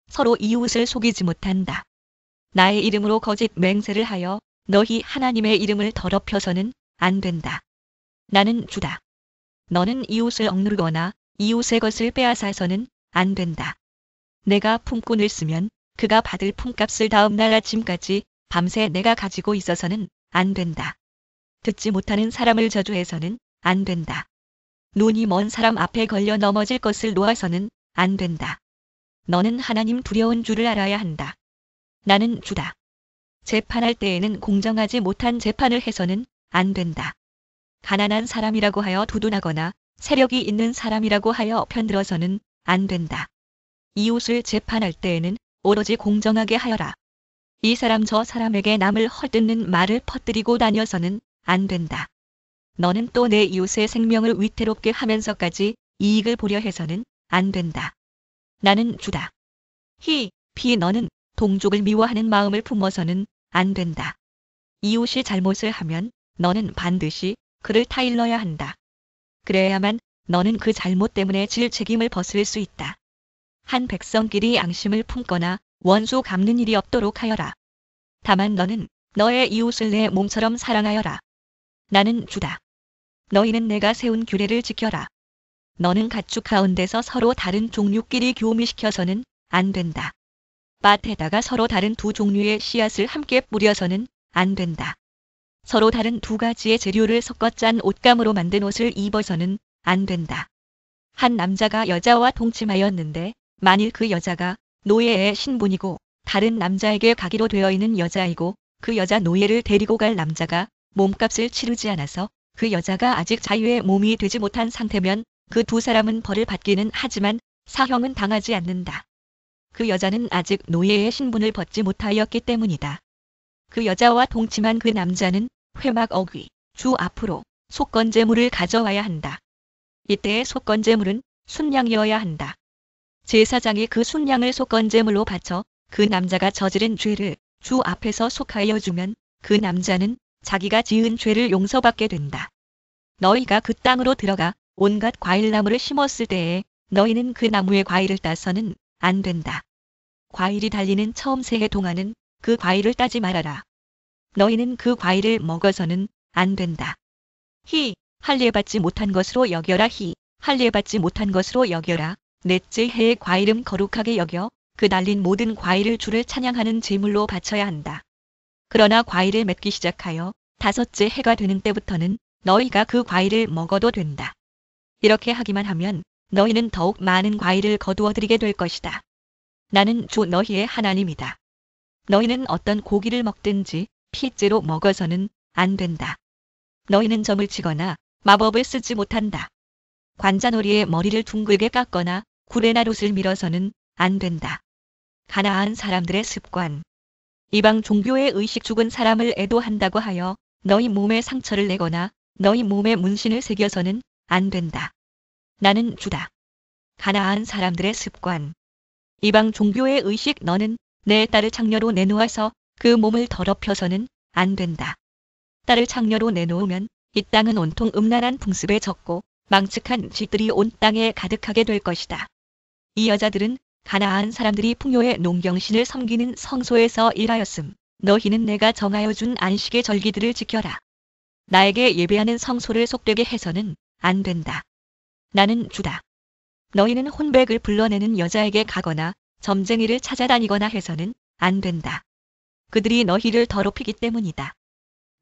서로 이웃을 속이지 못한다. 나의 이름으로 거짓 맹세를 하여 너희 하나님의 이름을 더럽혀서는 안 된다. 나는 주다. 너는 이웃을 억누르거나 이웃의 것을 빼앗아서는 안 된다. 내가 품꾼을 쓰면 그가 받을 품값을 다음 날 아침까지 밤새 내가 가지고 있어서는 안 된다. 듣지 못하는 사람을 저주해서는 안 된다. 눈이 먼 사람 앞에 걸려 넘어질 것을 놓아서는 안 된다. 너는 하나님 두려운 줄을 알아야 한다. 나는 주다. 재판할 때에는 공정하지 못한 재판을 해서는 안 된다. 가난한 사람이라고 하여 두둔하거나 세력이 있는 사람이라고 하여 편들어서는 안 된다. 이웃을 재판할 때에는 오로지 공정하게 하여라. 이 사람 저 사람에게 남을 헐뜯는 말을 퍼뜨리고 다녀서는 안 된다. 너는 또 내 이웃의 생명을 위태롭게 하면서까지 이익을 보려 해서는 안 된다. 나는 주다. 너는 동족을 미워하는 마음을 품어서는 안 된다. 이웃이 잘못을 하면 너는 반드시 그를 타일러야 한다. 그래야만 너는 그 잘못 때문에 질 책임을 벗을 수 있다. 한 백성끼리 앙심을 품거나 원수 갚는 일이 없도록 하여라. 다만 너는 너의 이웃을 내 몸처럼 사랑하여라. 나는 주다. 너희는 내가 세운 규례를 지켜라. 너는 가축 가운데서 서로 다른 종류끼리 교미시켜서는 안 된다. 밭에다가 서로 다른 두 종류의 씨앗을 함께 뿌려서는 안 된다. 서로 다른 두 가지의 재료를 섞어 짠 옷감으로 만든 옷을 입어서는 안 된다. 한 남자가 여자와 동침하였는데 만일 그 여자가 노예의 신분이고 다른 남자에게 가기로 되어 있는 여자이고 그 여자 노예를 데리고 갈 남자가 몸값을 치르지 않아서 그 여자가 아직 자유의 몸이 되지 못한 상태면 그 두 사람은 벌을 받기는 하지만 사형은 당하지 않는다. 그 여자는 아직 노예의 신분을 벗지 못하였기 때문이다. 그 여자와 동침한 그 남자는 회막 어귀, 주 앞으로 속건제물을 가져와야 한다. 이때의 속건제물은 순양이어야 한다. 제사장이 그 순양을 속건제물로 바쳐 그 남자가 저지른 죄를 주 앞에서 속하여 주면 그 남자는 자기가 지은 죄를 용서받게 된다. 너희가 그 땅으로 들어가 온갖 과일나무를 심었을 때에 너희는 그 나무의 과일을 따서는 안 된다. 과일이 달리는 처음 새해 동안은 그 과일을 따지 말아라. 너희는 그 과일을 먹어서는 안 된다. 할례받지 못한 것으로 여겨라. 할례받지 못한 것으로 여겨라. 넷째 해의 과일은 거룩하게 여겨 그 달린 모든 과일을 주를 찬양하는 제물로 바쳐야 한다. 그러나 과일을 맺기 시작하여 다섯째 해가 되는 때부터는 너희가 그 과일을 먹어도 된다. 이렇게 하기만 하면 너희는 더욱 많은 과일을 거두어들이게 될 것이다. 나는 주 너희의 하나님이다. 너희는 어떤 고기를 먹든지 피째로 먹어서는 안 된다. 너희는 점을 치거나 마법을 쓰지 못한다. 관자놀이에 머리를 둥글게 깎거나 구레나룻을 밀어서는 안 된다. 가나안 사람들의 습관. 이방 종교의 의식 죽은 사람을 애도한다고 하여 너희 몸에 상처를 내거나 너희 몸에 문신을 새겨서는 안 된다. 나는 주다. 가나안 사람들의 습관. 이방 종교의 의식 너는 내 딸을 창녀로 내놓아서 그 몸을 더럽혀서는 안 된다. 딸을 창녀로 내놓으면 이 땅은 온통 음란한 풍습에 젖고 망측한 짓들이 온 땅에 가득하게 될 것이다. 이 여자들은 가나안 사람들이 풍요의 농경신을 섬기는 성소에서 일하였음. 너희는 내가 정하여 준 안식의 절기들을 지켜라. 나에게 예배하는 성소를 속되게 해서는 안 된다. 나는 주다. 너희는 혼백을 불러내는 여자에게 가거나 점쟁이를 찾아다니거나 해서는 안 된다. 그들이 너희를 더럽히기 때문이다.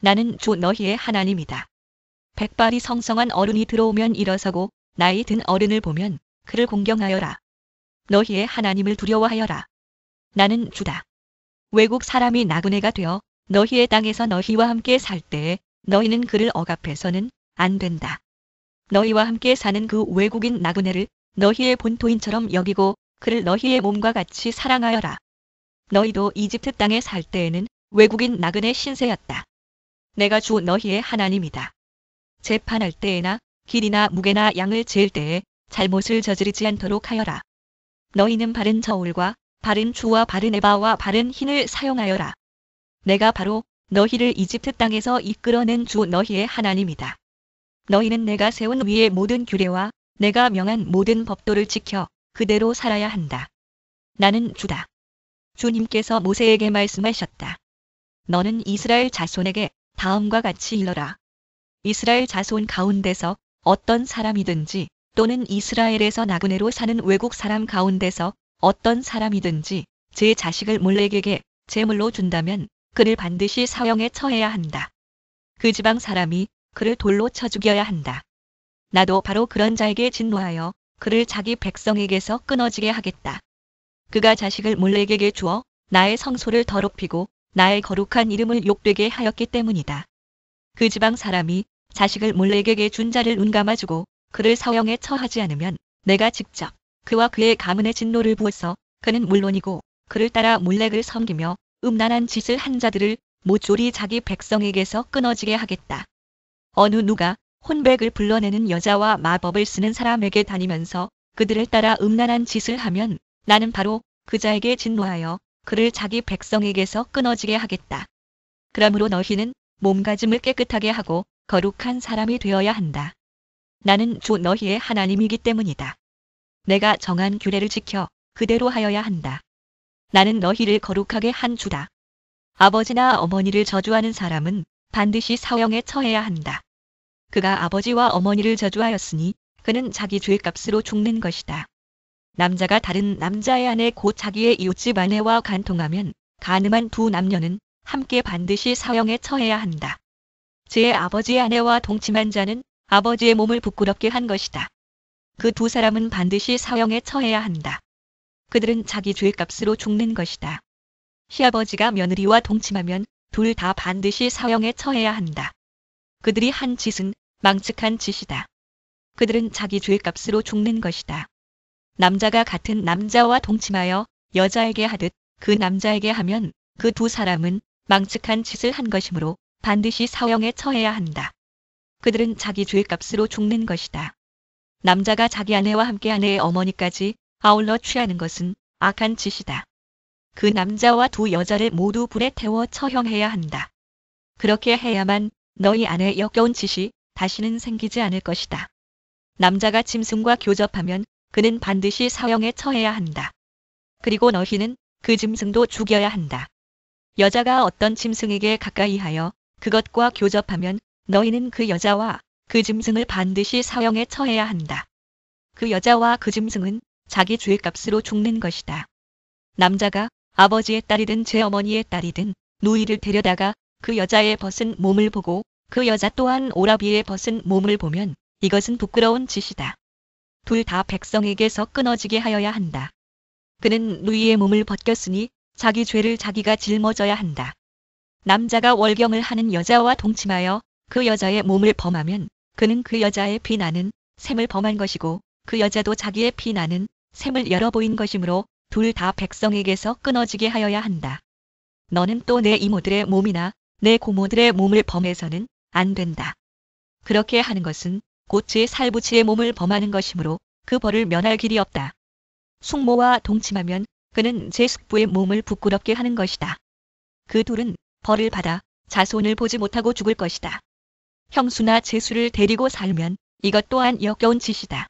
나는 주 너희의 하나님이다. 백발이 성성한 어른이 들어오면 일어서고 나이 든 어른을 보면 그를 공경하여라. 너희의 하나님을 두려워하여라. 나는 주다. 외국 사람이 나그네가 되어 너희의 땅에서 너희와 함께 살 때에 너희는 그를 억압해서는 안 된다. 너희와 함께 사는 그 외국인 나그네를 너희의 본토인처럼 여기고 그를 너희의 몸과 같이 사랑하여라. 너희도 이집트 땅에 살 때에는 외국인 나그네 신세였다. 내가 주 너희의 하나님이다. 재판할 때에나 길이나 무게나 양을 잴 때에 잘못을 저지르지 않도록 하여라. 너희는 바른 저울과 바른 주와 바른 에바와 바른 흰을 사용하여라. 내가 바로 너희를 이집트 땅에서 이끌어낸 주 너희의 하나님이다. 너희는 내가 세운 위의 모든 규례와 내가 명한 모든 법도를 지켜 그대로 살아야 한다. 나는 주다. 주님께서 모세에게 말씀하셨다. 너는 이스라엘 자손에게 다음과 같이 일러라. 이스라엘 자손 가운데서 어떤 사람이든지 또는 이스라엘에서 나그네로 사는 외국 사람 가운데서 어떤 사람이든지 제 자식을 몰렉에게 제물로 준다면 그를 반드시 사형에 처해야 한다. 그 지방 사람이 그를 돌로 쳐 죽여야 한다. 나도 바로 그런 자에게 진노하여 그를 자기 백성에게서 끊어지게 하겠다. 그가 자식을 몰렉에게 주어 나의 성소를 더럽히고 나의 거룩한 이름을 욕되게 하였기 때문이다. 그 지방 사람이 자식을 몰렉에게 준 자를 눈감아주고 그를 사형에 처하지 않으면 내가 직접 그와 그의 가문에 진노를 부어서 그는 물론이고 그를 따라 몰렉을 섬기며 음란한 짓을 한 자들을 모조리 자기 백성에게서 끊어지게 하겠다. 어느 누가 혼백을 불러내는 여자와 마법을 쓰는 사람에게 다니면서 그들을 따라 음란한 짓을 하면 나는 바로 그 자에게 진노하여 그를 자기 백성에게서 끊어지게 하겠다. 그러므로 너희는 몸가짐을 깨끗하게 하고 거룩한 사람이 되어야 한다. 나는 주 너희의 하나님이기 때문이다. 내가 정한 규례를 지켜 그대로 하여야 한다. 나는 너희를 거룩하게 한 주다. 아버지나 어머니를 저주하는 사람은 반드시 사형에 처해야 한다. 그가 아버지와 어머니를 저주하였으니 그는 자기 죄값으로 죽는 것이다. 남자가 다른 남자의 아내 곧 자기의 이웃집 아내와 간통하면 간음한 두 남녀는 함께 반드시 사형에 처해야 한다. 제 아버지의 아내와 동침한 자는 아버지의 몸을 부끄럽게 한 것이다. 그 두 사람은 반드시 사형에 처해야 한다. 그들은 자기 죄값으로 죽는 것이다. 시아버지가 며느리와 동침하면 둘 다 반드시 사형에 처해야 한다. 그들이 한 짓은 망측한 짓이다. 그들은 자기 죄값으로 죽는 것이다. 남자가 같은 남자와 동침하여 여자에게 하듯 그 남자에게 하면 그 두 사람은 망측한 짓을 한 것이므로 반드시 사형에 처해야 한다. 그들은 자기 죄값으로 죽는 것이다. 남자가 자기 아내와 함께 아내의 어머니까지 아울러 취하는 것은 악한 짓이다. 그 남자와 두 여자를 모두 불에 태워 처형해야 한다. 그렇게 해야만 너희 안에 역겨운 짓이 다시는 생기지 않을 것이다. 남자가 짐승과 교접하면 그는 반드시 사형에 처해야 한다. 그리고 너희는 그 짐승도 죽여야 한다. 여자가 어떤 짐승에게 가까이 하여 그것과 교접하면 너희는 그 여자와 그 짐승을 반드시 사형에 처해야 한다. 그 여자와 그 짐승은 자기 죄값으로 죽는 것이다. 남자가 아버지의 딸이든 제 어머니의 딸이든 누이를 데려다가 그 여자의 벗은 몸을 보고 그 여자 또한 오라비의 벗은 몸을 보면 이것은 부끄러운 짓이다. 둘 다 백성에게서 끊어지게 하여야 한다. 그는 누이의 몸을 벗겼으니 자기 죄를 자기가 짊어져야 한다. 남자가 월경을 하는 여자와 동침하여 그 여자의 몸을 범하면 그는 그 여자의 피나는 셈을 범한 것이고 그 여자도 자기의 피나는 셈을 열어보인 것이므로 둘 다 백성에게서 끊어지게 하여야 한다. 너는 또 내 이모들의 몸이나 내 고모들의 몸을 범해서는 안 된다. 그렇게 하는 것은 곧 제 살부치의 몸을 범하는 것이므로 그 벌을 면할 길이 없다. 숙모와 동침하면 그는 제 숙부의 몸을 부끄럽게 하는 것이다. 그 둘은 벌을 받아 자손을 보지 못하고 죽을 것이다. 형수나 제수를 데리고 살면 이것 또한 역겨운 짓이다.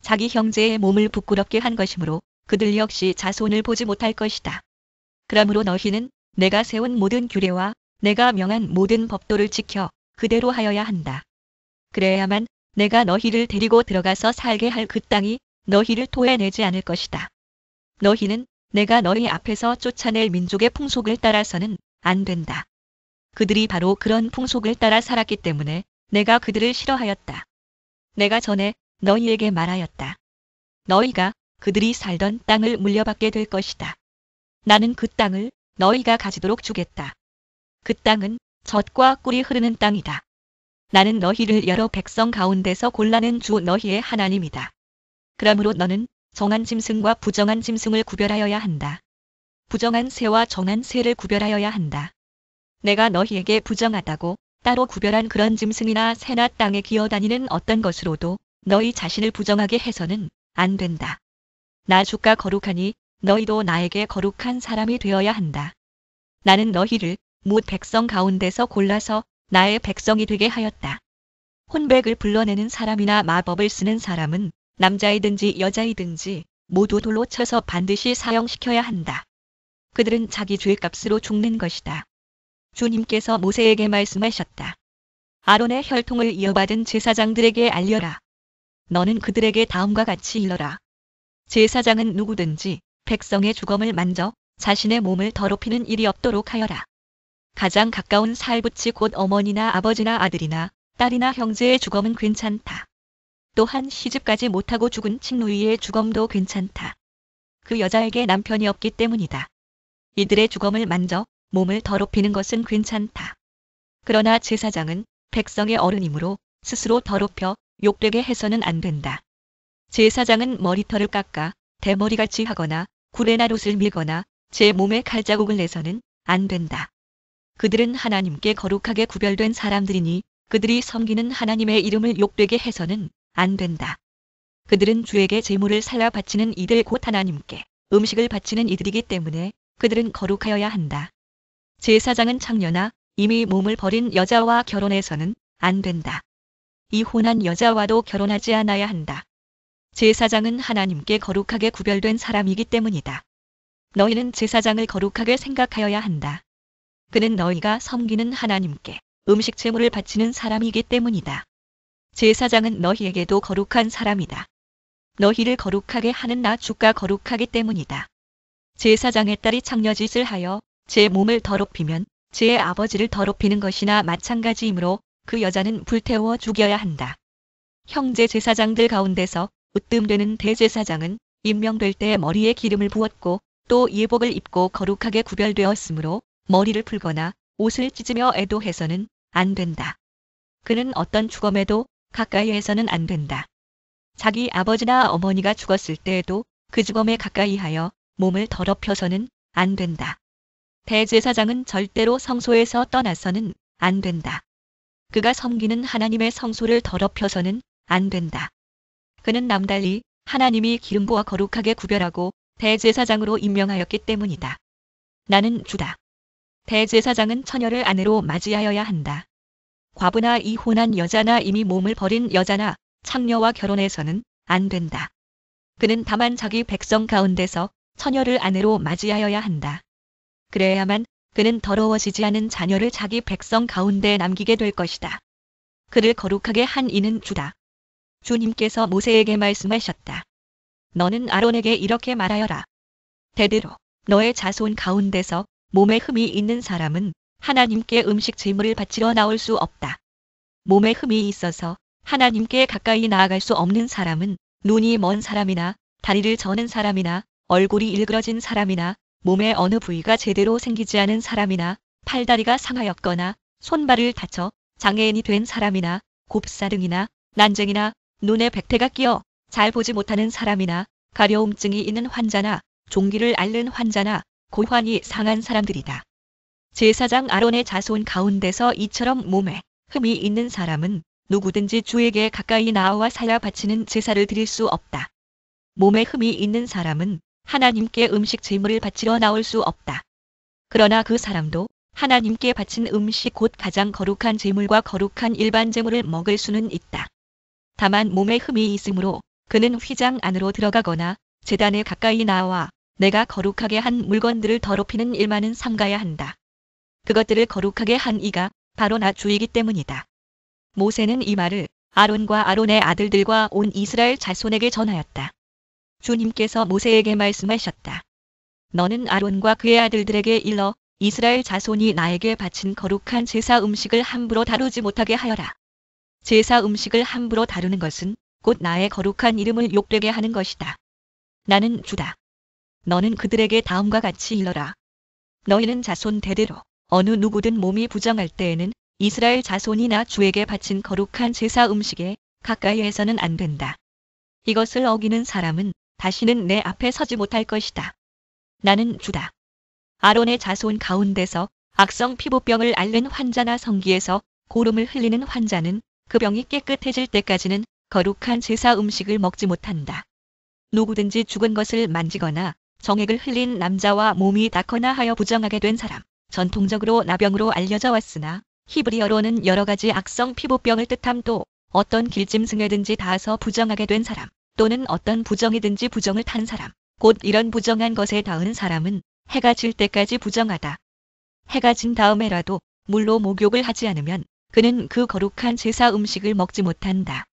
자기 형제의 몸을 부끄럽게 한 것이므로 그들 역시 자손을 보지 못할 것이다. 그러므로 너희는 내가 세운 모든 규례와 내가 명한 모든 법도를 지켜 그대로 하여야 한다. 그래야만 내가 너희를 데리고 들어가서 살게 할 그 땅이 너희를 토해내지 않을 것이다. 너희는 내가 너희 앞에서 쫓아낼 민족의 풍속을 따라서는 안 된다. 그들이 바로 그런 풍속을 따라 살았기 때문에 내가 그들을 싫어하였다. 내가 전에 너희에게 말하였다. 너희가 그들이 살던 땅을 물려받게 될 것이다. 나는 그 땅을 너희가 가지도록 주겠다. 그 땅은 젖과 꿀이 흐르는 땅이다. 나는 너희를 여러 백성 가운데서 골라낸 주 너희의 하나님이다. 그러므로 너는 정한 짐승과 부정한 짐승을 구별하여야 한다. 부정한 새와 정한 새를 구별하여야 한다. 내가 너희에게 부정하다고 따로 구별한 그런 짐승이나 새나 땅에 기어다니는 어떤 것으로도 너희 자신을 부정하게 해서는 안 된다. 나 주가 거룩하니 너희도 나에게 거룩한 사람이 되어야 한다. 나는 너희를 뭇 백성 가운데서 골라서 나의 백성이 되게 하였다. 혼백을 불러내는 사람이나 마법을 쓰는 사람은 남자이든지 여자이든지 모두 돌로 쳐서 반드시 사형시켜야 한다. 그들은 자기 죄값으로 죽는 것이다. 주님께서 모세에게 말씀하셨다. 아론의 혈통을 이어받은 제사장들에게 알려라. 너는 그들에게 다음과 같이 일러라. 제사장은 누구든지 백성의 주검을 만져 자신의 몸을 더럽히는 일이 없도록 하여라. 가장 가까운 살붙이 곧 어머니나 아버지나 아들이나 딸이나 형제의 주검은 괜찮다. 또한 시집가지 못하고 죽은 친누이의 주검도 괜찮다. 그 여자에게 남편이 없기 때문이다. 이들의 주검을 만져 몸을 더럽히는 것은 괜찮다. 그러나 제사장은 백성의 어른이므로 스스로 더럽혀 욕되게 해서는 안 된다. 제사장은 머리털을 깎아 대머리같이 하거나 구레나룻을 밀거나 제 몸에 칼자국을 내서는 안 된다. 그들은 하나님께 거룩하게 구별된 사람들이니 그들이 섬기는 하나님의 이름을 욕되게 해서는 안 된다. 그들은 주에게 제물을 살라 바치는 이들 곧 하나님께 음식을 바치는 이들이기 때문에 그들은 거룩하여야 한다. 제사장은 창녀나 이미 몸을 버린 여자와 결혼해서는 안 된다. 이혼한 여자와도 결혼하지 않아야 한다. 제사장은 하나님께 거룩하게 구별된 사람이기 때문이다. 너희는 제사장을 거룩하게 생각하여야 한다. 그는 너희가 섬기는 하나님께 음식 제물을 바치는 사람이기 때문이다. 제사장은 너희에게도 거룩한 사람이다. 너희를 거룩하게 하는 나 주가 거룩하기 때문이다. 제사장의 딸이 창녀짓을 하여 제 몸을 더럽히면 제 아버지를 더럽히는 것이나 마찬가지이므로 그 여자는 불태워 죽여야 한다. 형제 제사장들 가운데서 으뜸되는 대제사장은 임명될 때 머리에 기름을 부었고 또 예복을 입고 거룩하게 구별되었으므로 머리를 풀거나 옷을 찢으며 애도해서는 안 된다. 그는 어떤 주검에도 가까이 해서는 안 된다. 자기 아버지나 어머니가 죽었을 때에도 그 주검에 가까이 하여 몸을 더럽혀서는 안 된다. 대제사장은 절대로 성소에서 떠나서는 안 된다. 그가 섬기는 하나님의 성소를 더럽혀서는 안 된다. 그는 남달리 하나님이 기름 부어 거룩하게 구별하고 대제사장으로 임명하였기 때문이다. 나는 주다. 대제사장은 처녀를 아내로 맞이하여야 한다. 과부나 이혼한 여자나 이미 몸을 버린 여자나 창녀와 결혼해서는 안 된다. 그는 다만 자기 백성 가운데서 처녀를 아내로 맞이하여야 한다. 그래야만 그는 더러워지지 않은 자녀를 자기 백성 가운데 남기게 될 것이다. 그를 거룩하게 한 이는 주다. 주님께서 모세에게 말씀하셨다. 너는 아론에게 이렇게 말하여라. 대대로 너의 자손 가운데서 몸에 흠이 있는 사람은 하나님께 음식 제물을 바치러 나올 수 없다. 몸에 흠이 있어서 하나님께 가까이 나아갈 수 없는 사람은 눈이 먼 사람이나 다리를 저는 사람이나 얼굴이 일그러진 사람이나 몸의 어느 부위가 제대로 생기지 않은 사람이나 팔다리가 상하였거나 손발을 다쳐 장애인이 된 사람이나 곱사등이나 난쟁이나 눈에 백태가 끼어 잘 보지 못하는 사람이나 가려움증이 있는 환자나 종기를 앓는 환자나 고환이 상한 사람들이다. 제사장 아론의 자손 가운데서 이처럼 몸에 흠이 있는 사람은 누구든지 주에게 가까이 나와 살라 바치는 제사를 드릴 수 없다. 몸에 흠이 있는 사람은 하나님께 음식 제물을 바치러 나올 수 없다. 그러나 그 사람도 하나님께 바친 음식 곧 가장 거룩한 제물과 거룩한 일반 제물을 먹을 수는 있다. 다만 몸에 흠이 있으므로 그는 휘장 안으로 들어가거나 제단에 가까이 나와 내가 거룩하게 한 물건들을 더럽히는 일만은 삼가야 한다. 그것들을 거룩하게 한 이가 바로 나 주이기 때문이다. 모세는 이 말을 아론과 아론의 아들들과 온 이스라엘 자손에게 전하였다. 주님께서 모세에게 말씀하셨다. 너는 아론과 그의 아들들에게 일러 이스라엘 자손이 나에게 바친 거룩한 제사 음식을 함부로 다루지 못하게 하여라. 제사 음식을 함부로 다루는 것은 곧 나의 거룩한 이름을 욕되게 하는 것이다. 나는 주다. 너는 그들에게 다음과 같이 일러라. 너희는 자손 대대로 어느 누구든 몸이 부정할 때에는 이스라엘 자손이나 주에게 바친 거룩한 제사 음식에 가까이 해서는 안 된다. 이것을 어기는 사람은 다시는 내 앞에 서지 못할 것이다. 나는 주다. 아론의 자손 가운데서 악성 피부병을 앓는 환자나 성기에서 고름을 흘리는 환자는 그 병이 깨끗해질 때까지는 거룩한 제사 음식을 먹지 못한다. 누구든지 죽은 것을 만지거나 정액을 흘린 남자와 몸이 닿거나 하여 부정하게 된 사람, 전통적으로 나병으로 알려져 왔으나 히브리어로는 여러 가지 악성 피부병을 뜻함도 어떤 길짐승에든지 닿아서 부정하게 된 사람, 또는 어떤 부정이든지 부정을 탄 사람, 곧 이런 부정한 것에 닿은 사람은 해가 질 때까지 부정하다. 해가 진 다음에라도 물로 목욕을 하지 않으면 그는 그 거룩한 제사 음식을 먹지 못한다.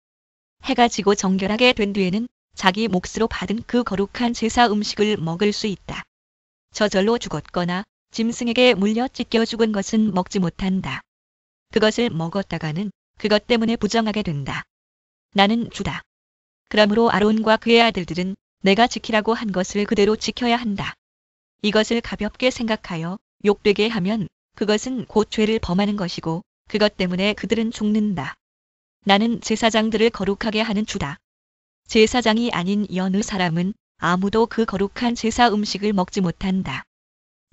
해가 지고 정결하게 된 뒤에는 자기 몫으로 받은 그 거룩한 제사 음식을 먹을 수 있다. 저절로 죽었거나 짐승에게 물려 찢겨 죽은 것은 먹지 못한다. 그것을 먹었다가는 그것 때문에 부정하게 된다. 나는 주다. 그러므로 아론과 그의 아들들은 내가 지키라고 한 것을 그대로 지켜야 한다. 이것을 가볍게 생각하여 욕되게 하면 그것은 곧 죄를 범하는 것이고 그것 때문에 그들은 죽는다. 나는 제사장들을 거룩하게 하는 주다. 제사장이 아닌 여느 사람은 아무도 그 거룩한 제사 음식을 먹지 못한다.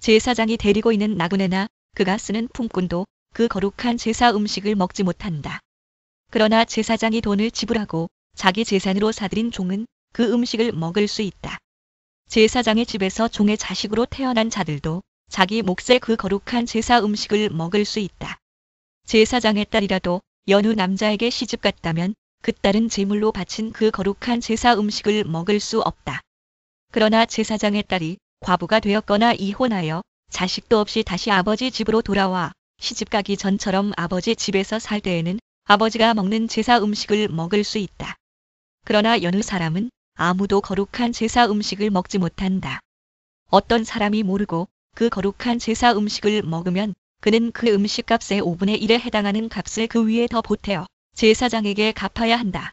제사장이 데리고 있는 나그네나 그가 쓰는 품꾼도 그 거룩한 제사 음식을 먹지 못한다. 그러나 제사장이 돈을 지불하고 자기 재산으로 사들인 종은 그 음식을 먹을 수 있다. 제사장의 집에서 종의 자식으로 태어난 자들도 자기 몫의 그 거룩한 제사 음식을 먹을 수 있다. 제사장의 딸이라도 여느 남자에게 시집갔다면 그 딸은 제물로 바친 그 거룩한 제사 음식을 먹을 수 없다. 그러나 제사장의 딸이 과부가 되었거나 이혼하여 자식도 없이 다시 아버지 집으로 돌아와 시집가기 전처럼 아버지 집에서 살 때에는 아버지가 먹는 제사 음식을 먹을 수 있다. 그러나 여느 사람은 아무도 거룩한 제사 음식을 먹지 못한다. 어떤 사람이 모르고 그 거룩한 제사 음식을 먹으면 그는 그 음식값의 5분의 1에 해당하는 값을 그 위에 더 보태어 제사장에게 갚아야 한다.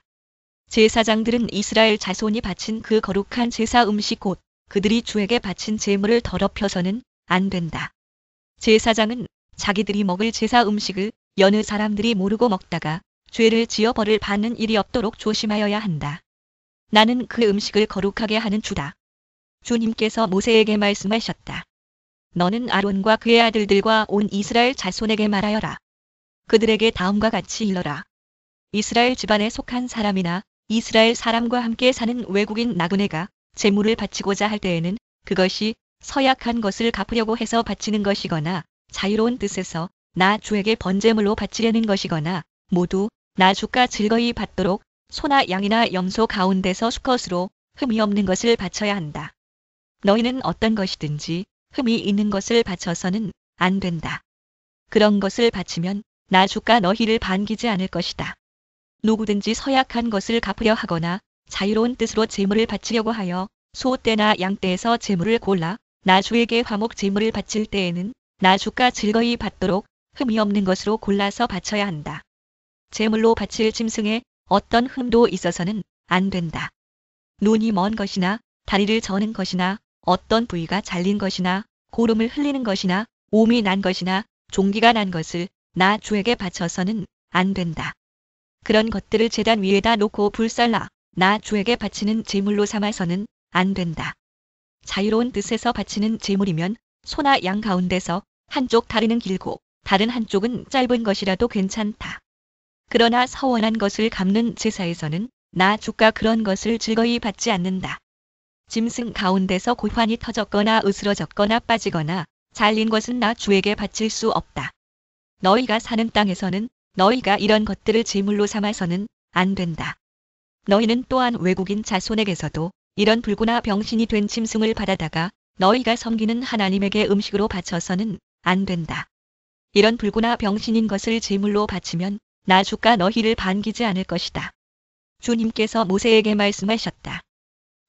제사장들은 이스라엘 자손이 바친 그 거룩한 제사 음식 곧 그들이 주에게 바친 제물을 더럽혀서는 안 된다. 제사장은 자기들이 먹을 제사 음식을 여느 사람들이 모르고 먹다가 죄를 지어 벌을 받는 일이 없도록 조심하여야 한다. 나는 그 음식을 거룩하게 하는 주다. 주님께서 모세에게 말씀하셨다. 너는 아론과 그의 아들들과 온 이스라엘 자손에게 말하여라. 그들에게 다음과 같이 일러라. 이스라엘 집안에 속한 사람이나 이스라엘 사람과 함께 사는 외국인 나그네가 제물을 바치고자 할 때에는 그것이 서약한 것을 갚으려고 해서 바치는 것이거나 자유로운 뜻에서 나 주에게 번제물로 바치려는 것이거나 모두 나 주가 즐거이 받도록 소나 양이나 염소 가운데서 수컷으로 흠이 없는 것을 바쳐야 한다. 너희는 어떤 것이든지 흠이 있는 것을 바쳐서는 안 된다. 그런 것을 바치면 나 주가 너희를 반기지 않을 것이다. 누구든지 서약한 것을 갚으려 하거나 자유로운 뜻으로 제물을 바치려고 하여 소떼나 양떼에서 제물을 골라 나 주에게 화목 제물을 바칠 때에는 나 주가 즐거이 받도록 흠이 없는 것으로 골라서 바쳐야 한다. 제물로 바칠 짐승에 어떤 흠도 있어서는 안 된다. 눈이 먼 것이나 다리를 저는 것이나 어떤 부위가 잘린 것이나 고름을 흘리는 것이나 옴이 난 것이나 종기가 난 것을 나 주에게 바쳐서는 안 된다. 그런 것들을 제단 위에다 놓고 불살라 나 주에게 바치는 제물로 삼아서는 안 된다. 자유로운 뜻에서 바치는 제물이면 소나 양 가운데서 한쪽 다리는 길고 다른 한쪽은 짧은 것이라도 괜찮다. 그러나 서원한 것을 갚는 제사에서는 나 주가 그런 것을 즐거이 받지 않는다. 짐승 가운데서 고환이 터졌거나 으스러졌거나 빠지거나 잘린 것은 나 주에게 바칠 수 없다. 너희가 사는 땅에서는 너희가 이런 것들을 제물로 삼아서는 안 된다. 너희는 또한 외국인 자손에게서도 이런 불구나 병신이 된 짐승을 받아다가 너희가 섬기는 하나님에게 음식으로 바쳐서는 안 된다. 이런 불구나 병신인 것을 제물로 바치면 나 주가 너희를 반기지 않을 것이다. 주님께서 모세에게 말씀하셨다.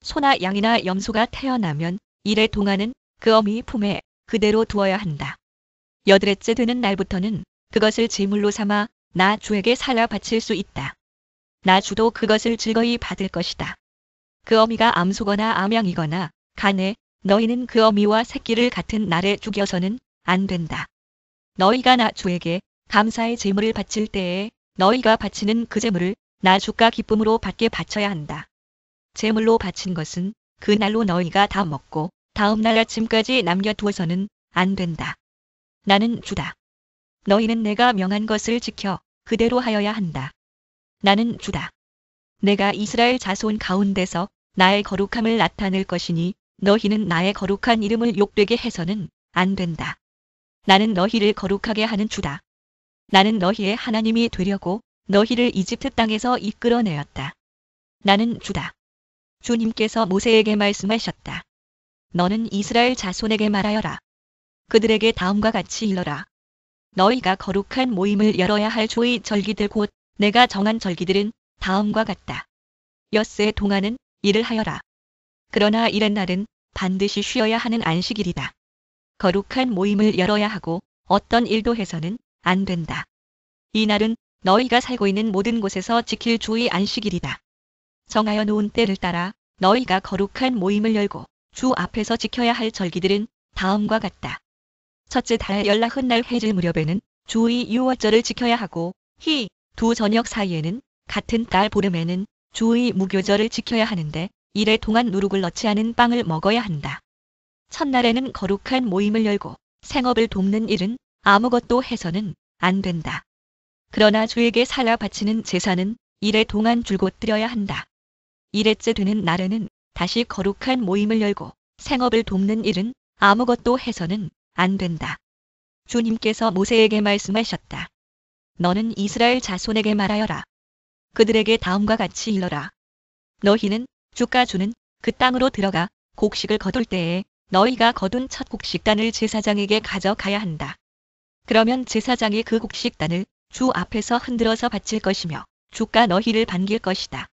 소나 양이나 염소가 태어나면 이래 동안은 그 어미 품에 그대로 두어야 한다. 여드렛째 되는 날부터는 그것을 제물로 삼아 나 주에게 살라 바칠 수 있다. 나 주도 그것을 즐거이 받을 것이다. 그 어미가 암소거나 암양이거나 간에 너희는 그 어미와 새끼를 같은 날에 죽여서는 안 된다. 너희가 나 주에게 감사의 제물을 바칠 때에 너희가 바치는 그 제물을 나 주가 기쁨으로 받게 바쳐야 한다. 제물로 바친 것은 그 날로 너희가 다 먹고 다음 날 아침까지 남겨두어서는 안 된다. 나는 주다. 너희는 내가 명한 것을 지켜 그대로 하여야 한다. 나는 주다. 내가 이스라엘 자손 가운데서 나의 거룩함을 나타낼 것이니 너희는 나의 거룩한 이름을 욕되게 해서는 안 된다. 나는 너희를 거룩하게 하는 주다. 나는 너희의 하나님이 되려고 너희를 이집트 땅에서 이끌어내었다. 나는 주다. 주님께서 모세에게 말씀하셨다. 너는 이스라엘 자손에게 말하여라. 그들에게 다음과 같이 일러라. 너희가 거룩한 모임을 열어야 할 주의 절기들 곧 내가 정한 절기들은 다음과 같다. 엿새 동안은 일을 하여라. 그러나 이른 날은 반드시 쉬어야 하는 안식일이다. 거룩한 모임을 열어야 하고 어떤 일도 해서는 안 된다. 이 날은 너희가 살고 있는 모든 곳에서 지킬 주의 안식일이다. 정하여 놓은 때를 따라 너희가 거룩한 모임을 열고 주 앞에서 지켜야 할 절기들은 다음과 같다. 첫째 달 열나흔날 해질 무렵에는 주의 유월절을 지켜야 하고 두 저녁 사이에는 같은 달 보름에는 주의 무교절을 지켜야 하는데 이래 동안 누룩을 넣지 않은 빵을 먹어야 한다. 첫날에는 거룩한 모임을 열고 생업을 돕는 일은 아무것도 해서는 안 된다. 그러나 주에게 살라 바치는 제사는 이래 동안 줄곧 드려야 한다. 이래째 되는 날에는 다시 거룩한 모임을 열고 생업을 돕는 일은 아무것도 해서는 안 된다. 주님께서 모세에게 말씀하셨다. 너는 이스라엘 자손에게 말하여라. 그들에게 다음과 같이 일러라. 너희는 주가 주는 그 땅으로 들어가 곡식을 거둘 때에 너희가 거둔 첫 곡식단을 제사장에게 가져가야 한다. 그러면 제사장이 그 곡식단을 주 앞에서 흔들어서 바칠 것이며 주가 너희를 반길 것이다.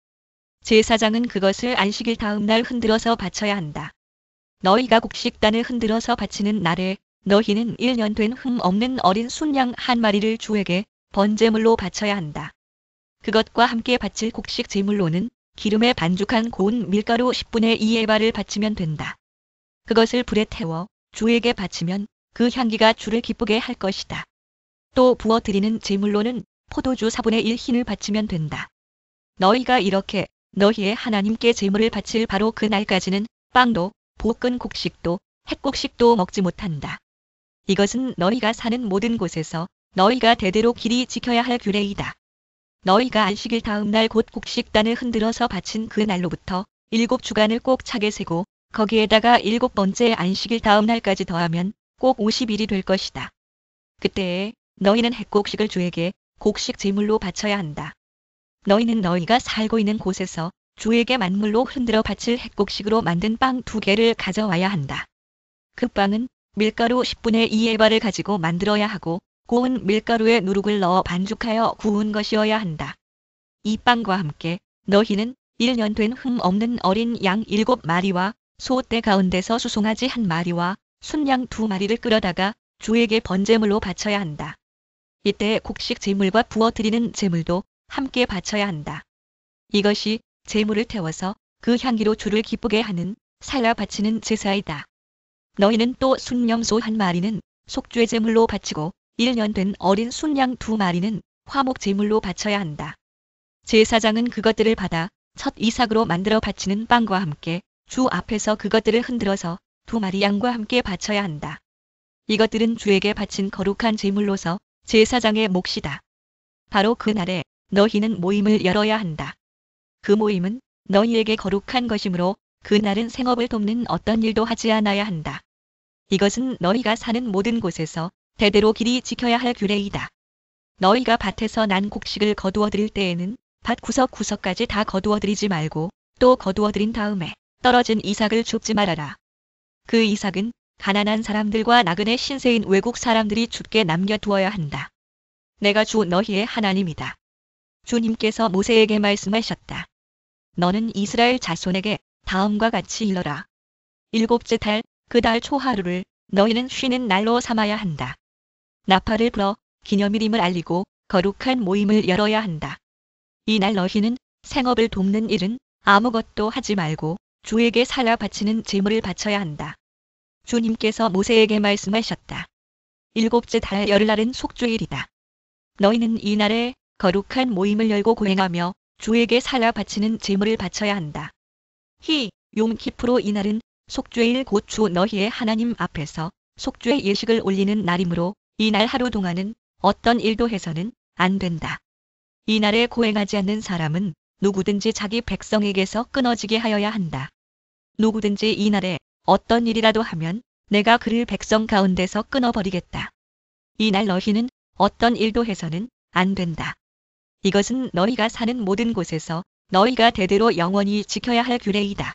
제사장은 그것을 안식일 다음 날 흔들어서 바쳐야 한다. 너희가 곡식단을 흔들어서 바치는 날에 너희는 1년 된 흠 없는 어린 순양 한 마리를 주에게 번제물로 바쳐야 한다. 그것과 함께 바칠 곡식 제물로는 기름에 반죽한 고운 밀가루 10분의 2에바를 바치면 된다. 그것을 불에 태워 주에게 바치면 그 향기가 주를 기쁘게 할 것이다. 또 부어드리는 제물로는 포도주 4분의 1 흰을 바치면 된다. 너희가 이렇게 너희의 하나님께 제물을 바칠 바로 그 날까지는 빵도 볶은 곡식도 햇곡식도 먹지 못한다. 이것은 너희가 사는 모든 곳에서 너희가 대대로 길이 지켜야 할 규례이다. 너희가 안식일 다음 날 곧 곡식단을 흔들어서 바친 그 날로부터 7주간을 꼭 차게 세고 거기에다가 7번째 안식일 다음 날까지 더하면 꼭 50일이 될 것이다. 그때에 너희는 햇곡식을 주에게 곡식 제물로 바쳐야 한다. 너희는 너희가 살고 있는 곳에서 주에게 만물로 흔들어 바칠 햇곡식으로 만든 빵 2개를 가져와야 한다. 그 빵은 밀가루 10분의 2에바를 가지고 만들어야 하고 고운 밀가루에 누룩을 넣어 반죽하여 구운 것이어야 한다. 이 빵과 함께 너희는 1년 된 흠 없는 어린 양 7마리와 소떼 가운데서 수송아지 1마리와 순양 2마리를 끌어다가 주에게 번제물로 바쳐야 한다. 이때 곡식 제물과 부어드리는 제물도 함께 바쳐야 한다. 이것이 제물을 태워서 그 향기로 주를 기쁘게 하는 살라 바치는 제사이다. 너희는 또 순염소 1마리는 속죄 제물로 바치고 1년 된 어린 순양 2마리는 화목 제물로 바쳐야 한다. 제사장은 그것들을 받아 첫 이삭으로 만들어 바치는 빵과 함께 주 앞에서 그것들을 흔들어서 2마리 양과 함께 바쳐야 한다. 이것들은 주에게 바친 거룩한 제물로서 제사장의 몫이다. 바로 그 날에 너희는 모임을 열어야 한다. 그 모임은 너희에게 거룩한 것이므로 그 날은 생업을 돕는 어떤 일도 하지 않아야 한다. 이것은 너희가 사는 모든 곳에서 대대로 길이 지켜야 할 규례이다. 너희가 밭에서 난 곡식을 거두어 드릴 때에는 밭 구석구석까지 다 거두어 드리지 말고 또 거두어 드린 다음에 떨어진 이삭을 줍지 말아라. 그 이삭은 가난한 사람들과 나그네 신세인 외국 사람들이 죽게 남겨두어야 한다. 내가 주 너희의 하나님이다. 주님께서 모세에게 말씀하셨다. 너는 이스라엘 자손에게 다음과 같이 일러라. 7째 달 그 달 초하루를 너희는 쉬는 날로 삼아야 한다. 나팔을 불어 기념일임을 알리고 거룩한 모임을 열어야 한다. 이 날 너희는 생업을 돕는 일은 아무것도 하지 말고 주에게 살라 바치는 제물을 바쳐야 한다. 주님께서 모세에게 말씀하셨다. 7째 달 열날은 속죄일이다. 너희는 이 날에 거룩한 모임을 열고 고행하며 주에게 살라 바치는 제물을 바쳐야 한다. 욤 키프로 이날은 속죄일 곧 주 너희의 하나님 앞에서 속죄 예식을 올리는 날이므로 이 날 하루 동안은 어떤 일도 해서는 안 된다. 이 날에 고행하지 않는 사람은 누구든지 자기 백성에게서 끊어지게 하여야 한다. 누구든지 이 날에 어떤 일이라도 하면 내가 그를 백성 가운데서 끊어버리겠다. 이 날 너희는 어떤 일도 해서는 안 된다. 이것은 너희가 사는 모든 곳에서 너희가 대대로 영원히 지켜야 할 규례이다.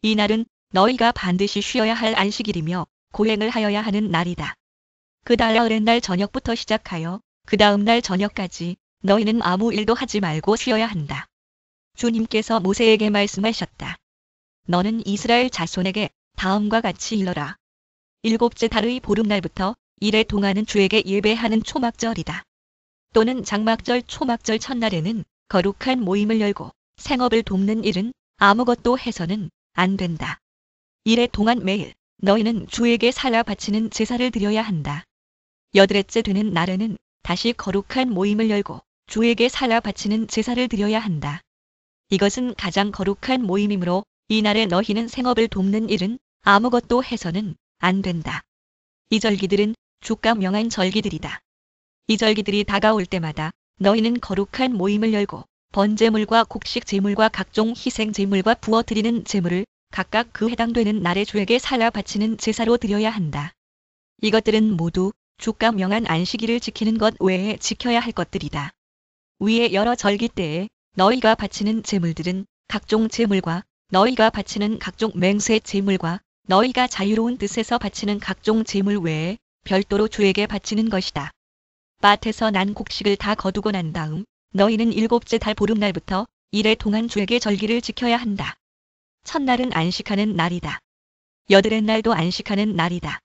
이 날은 너희가 반드시 쉬어야 할 안식일이며 고행을 하여야 하는 날이다. 그 달날의 날 저녁부터 시작하여 그 다음 날 저녁까지 너희는 아무 일도 하지 말고 쉬어야 한다. 주님께서 모세에게 말씀하셨다. 너는 이스라엘 자손에게 다음과 같이 일러라. 일곱째 달의 보름날부터 이래 동안은 주에게 예배하는 초막절이다. 또는 장막절 초막절 첫날에는 거룩한 모임을 열고 생업을 돕는 일은 아무것도 해서는 안 된다. 이래 동안 매일 너희는 주에게 살라 바치는 제사를 드려야 한다. 여드렛째 되는 날에는 다시 거룩한 모임을 열고 주에게 살라 바치는 제사를 드려야 한다. 이것은 가장 거룩한 모임이므로 이 날에 너희는 생업을 돕는 일은 아무것도 해서는 안 된다. 이 절기들은 주가 명한 절기들이다. 이 절기들이 다가올 때마다 너희는 거룩한 모임을 열고 번제물과 곡식 제물과 각종 희생 제물과 부어드리는 제물을 각각 그 해당되는 날에 주에게 살라 바치는 제사로 드려야 한다. 이것들은 모두 주가 명한 안식일을 지키는 것 외에 지켜야 할 것들이다. 위에 여러 절기 때에 너희가 바치는 제물들은 각종 제물과 너희가 바치는 각종 맹세 제물과 너희가 자유로운 뜻에서 바치는 각종 제물 외에 별도로 주에게 바치는 것이다. 밭에서 난 곡식을 다 거두고 난 다음 너희는 일곱째 달 보름날부터 이래 동안 주에게 절기를 지켜야 한다. 첫날은 안식하는 날이다. 여드렛 날도 안식하는 날이다.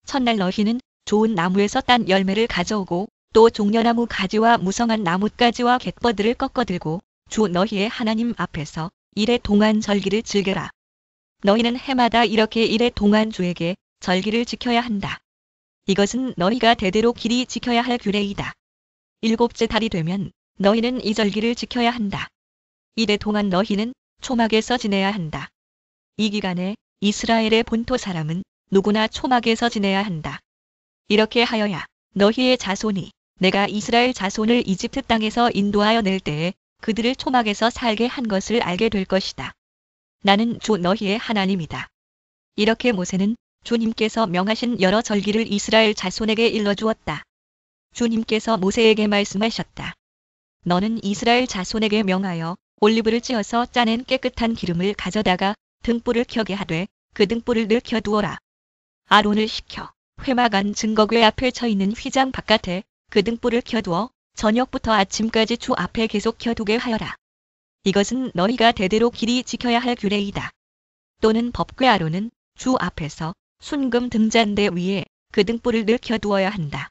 첫날 너희는 좋은 나무에서 딴 열매를 가져오고 또 종려나무 가지와 무성한 나뭇가지와 갯벌들을 꺾어 들고 주 너희의 하나님 앞에서 이래 동안 절기를 즐겨라. 너희는 해마다 이렇게 이래 동안 주에게 절기를 지켜야 한다. 이것은 너희가 대대로 길이 지켜야 할 규례이다. 일곱째 달이 되면 너희는 이 절기를 지켜야 한다. 이래 동안 너희는 초막에서 지내야 한다. 이 기간에 이스라엘의 본토 사람은 누구나 초막에서 지내야 한다. 이렇게 하여야 너희의 자손이 내가 이스라엘 자손을 이집트 땅에서 인도하여 낼 때에 그들을 초막에서 살게 한 것을 알게 될 것이다. 나는 주 너희의 하나님이다. 이렇게 모세는 주님께서 명하신 여러 절기를 이스라엘 자손에게 일러주었다. 주님께서 모세에게 말씀하셨다. 너는 이스라엘 자손에게 명하여 올리브를 찧어서 짜낸 깨끗한 기름을 가져다가 등불을 켜게 하되 그 등불을 늘 켜두어라. 아론을 시켜 회막 안 증거궤 앞에 쳐 있는 휘장 바깥에 그 등불을 켜두어 저녁부터 아침까지 주 앞에 계속 켜두게 하여라. 이것은 너희가 대대로 길이 지켜야 할 규례이다. 또는 법궤 아론은 주 앞에서 순금 등잔대 위에 그 등불을 늘 켜두어야 한다.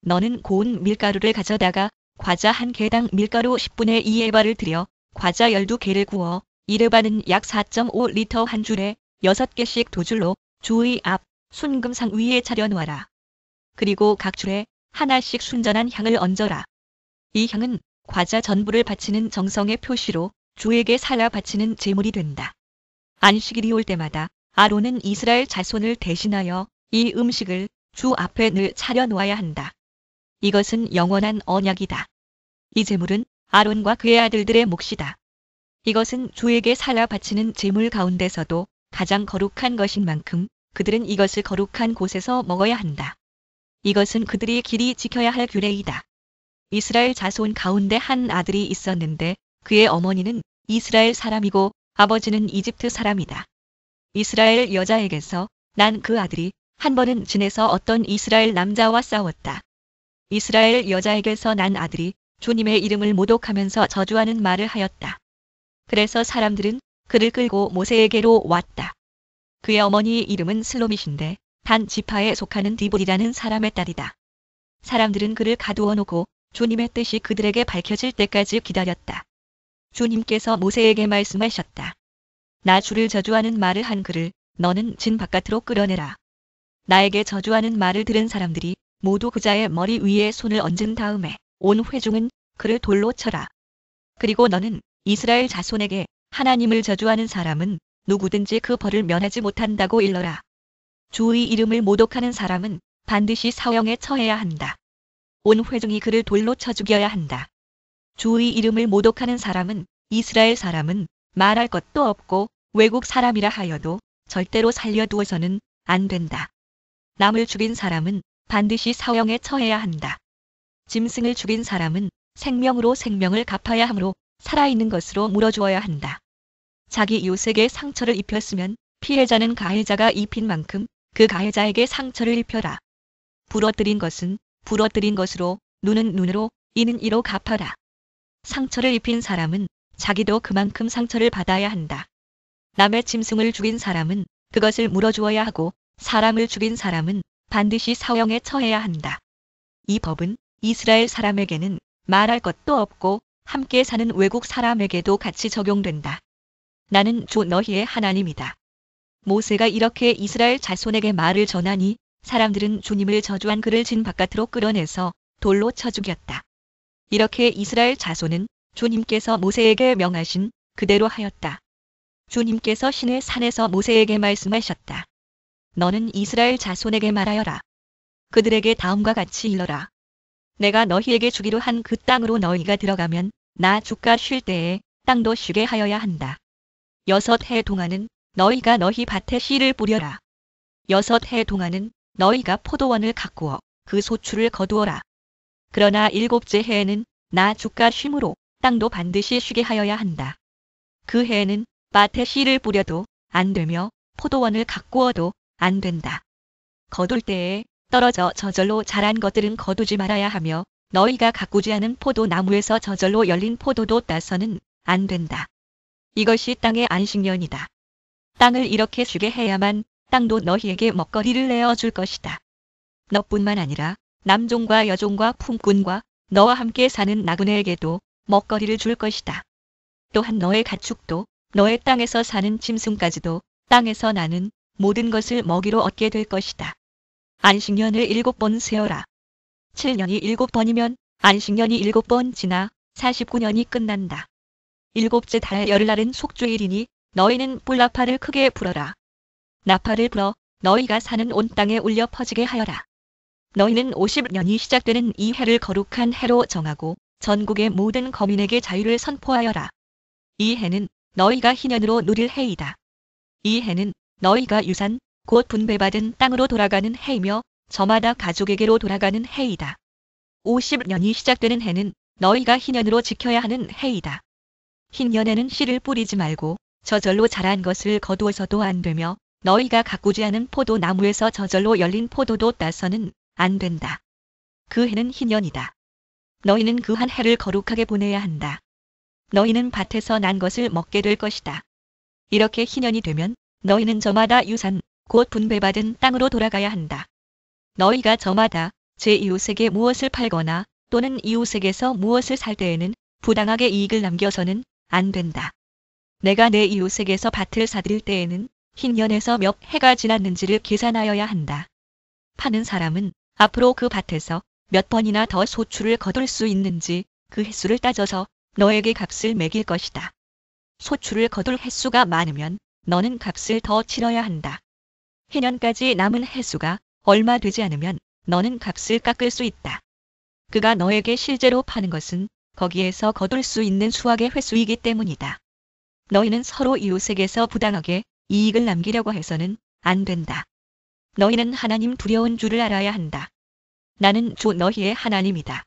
너는 고운 밀가루를 가져다가 과자 한 개당 밀가루 10분의 2에바를 들여 과자 12개를 구워 이르바는 약 4.5리터 한 줄에 6개씩 두 줄로 주의 앞 순금상 위에 차려놓아라. 그리고 각 줄에 하나씩 순전한 향을 얹어라. 이 향은 과자 전부를 바치는 정성의 표시로 주에게 살라 바치는 제물이 된다. 안식일이 올 때마다 아론은 이스라엘 자손을 대신하여 이 음식을 주 앞에 늘 차려놓아야 한다. 이것은 영원한 언약이다. 이 제물은 아론과 그의 아들들의 몫이다. 이것은 주에게 살라 바치는 제물 가운데서도 가장 거룩한 것인 만큼 그들은 이것을 거룩한 곳에서 먹어야 한다. 이것은 그들이 길이 지켜야 할 규례이다. 이스라엘 자손 가운데 한 아들이 있었는데 그의 어머니는 이스라엘 사람이고 아버지는 이집트 사람이다. 이스라엘 여자에게서 난 그 아들이 한 번은 진에서 어떤 이스라엘 남자와 싸웠다. 이스라엘 여자에게서 난 아들이 주님의 이름을 모독하면서 저주하는 말을 하였다. 그래서 사람들은 그를 끌고 모세에게로 왔다. 그의 어머니 이름은 슬로밋인데 단 지파에 속하는 디볼이라는 사람의 딸이다. 사람들은 그를 가두어 놓고 주님의 뜻이 그들에게 밝혀질 때까지 기다렸다. 주님께서 모세에게 말씀하셨다. 나 주를 저주하는 말을 한 그를 너는 진 바깥으로 끌어내라. 나에게 저주하는 말을 들은 사람들이 모두 그자의 머리 위에 손을 얹은 다음에 온 회중은 그를 돌로 쳐라. 그리고 너는 이스라엘 자손에게 하나님을 저주하는 사람은 누구든지 그 벌을 면하지 못한다고 일러라. 주의 이름을 모독하는 사람은 반드시 사형에 처해야 한다. 온 회중이 그를 돌로 쳐 죽여야 한다. 주의 이름을 모독하는 사람은 이스라엘 사람은 말할 것도 없고 외국 사람이라 하여도 절대로 살려두어서는 안 된다. 남을 죽인 사람은 반드시 사형에 처해야 한다. 짐승을 죽인 사람은 생명으로 생명을 갚아야 하므로 살아있는 것으로 물어주어야 한다. 자기 이웃에게 상처를 입혔으면 피해자는 가해자가 입힌 만큼 그 가해자에게 상처를 입혀라. 부러뜨린 것은 부러뜨린 것으로, 눈은 눈으로, 이는 이로 갚아라. 상처를 입힌 사람은 자기도 그만큼 상처를 받아야 한다. 남의 짐승을 죽인 사람은 그것을 물어주어야 하고 사람을 죽인 사람은 반드시 사형에 처해야 한다. 이 법은 이스라엘 사람에게는 말할 것도 없고 함께 사는 외국 사람에게도 같이 적용된다. 나는 주 너희의 하나님이다. 모세가 이렇게 이스라엘 자손에게 말을 전하니 사람들은 주님을 저주한 그를 진 바깥으로 끌어내서 돌로 쳐 죽였다. 이렇게 이스라엘 자손은 주님께서 모세에게 명하신 그대로 하였다. 주님께서 시내 산에서 모세에게 말씀하셨다. 너는 이스라엘 자손에게 말하여라. 그들에게 다음과 같이 일러라. 내가 너희에게 주기로 한 그 땅으로 너희가 들어가면 나 주가 쉴 때에 땅도 쉬게 하여야 한다. 6해 동안은 너희가 너희 밭에 씨를 뿌려라. 6해 동안은 너희가 포도원을 가꾸어 그 소출을 거두어라. 그러나 7째 해에는 나 주가 쉼으로 땅도 반드시 쉬게 하여야 한다. 그 해에는 밭에 씨를 뿌려도 안 되며 포도원을 가꾸어도 안 된다. 거둘 때에 떨어져 저절로 자란 것들은 거두지 말아야 하며 너희가 가꾸지 않은 포도나무에서 저절로 열린 포도도 따서는 안 된다. 이것이 땅의 안식년이다. 땅을 이렇게 쉬게 해야만 땅도 너희에게 먹거리를 내어줄 것이다. 너뿐만 아니라 남종과 여종과 품꾼과 너와 함께 사는 나그네에게도 먹거리를 줄 것이다. 또한 너의 가축도 너의 땅에서 사는 짐승까지도 땅에서 나는 모든 것을 먹이로 얻게 될 것이다. 안식년을 7번 세어라. 7년이 7번이면 안식년이 7번 지나 49년이 끝난다. 7째 달 열흘날은 속주일이니 너희는 뿔나팔을 크게 불어라. 나팔을 불어 너희가 사는 온 땅에 울려 퍼지게 하여라. 너희는 50년이 시작되는 이 해를 거룩한 해로 정하고 전국의 모든 거민에게 자유를 선포하여라. 이 해는 너희가 희년으로 누릴 해이다. 이 해는 너희가 유산, 곧 분배받은 땅으로 돌아가는 해이며 저마다 가족에게로 돌아가는 해이다. 50년이 시작되는 해는 너희가 희년으로 지켜야 하는 해이다. 흰년에는 씨를 뿌리지 말고 저절로 자란 것을 거두어서도 안 되며 너희가 가꾸지 않은 포도나무에서 저절로 열린 포도도 따서는 안 된다. 그 해는 희년이다. 너희는 그 한 해를 거룩하게 보내야 한다. 너희는 밭에서 난 것을 먹게 될 것이다. 이렇게 희년이 되면 너희는 저마다 유산, 곧 분배받은 땅으로 돌아가야 한다. 너희가 저마다 제 이웃에게 무엇을 팔거나 또는 이웃에게서 무엇을 살 때에는 부당하게 이익을 남겨서는 안 된다. 내가 내 이웃에게서 밭을 사들일 때에는 흰년에서 몇 해가 지났는지를 계산하여야 한다. 파는 사람은 앞으로 그 밭에서 몇 번이나 더 소출을 거둘 수 있는지 그 횟수를 따져서 너에게 값을 매길 것이다. 소출을 거둘 횟수가 많으면 너는 값을 더 치러야 한다. 해년까지 남은 횟수가 얼마 되지 않으면 너는 값을 깎을 수 있다. 그가 너에게 실제로 파는 것은 거기에서 거둘 수 있는 수확의 횟수이기 때문이다. 너희는 서로 이웃에게서 부당하게 이익을 남기려고 해서는 안 된다. 너희는 하나님 두려운 줄을 알아야 한다. 나는 주 너희의 하나님이다.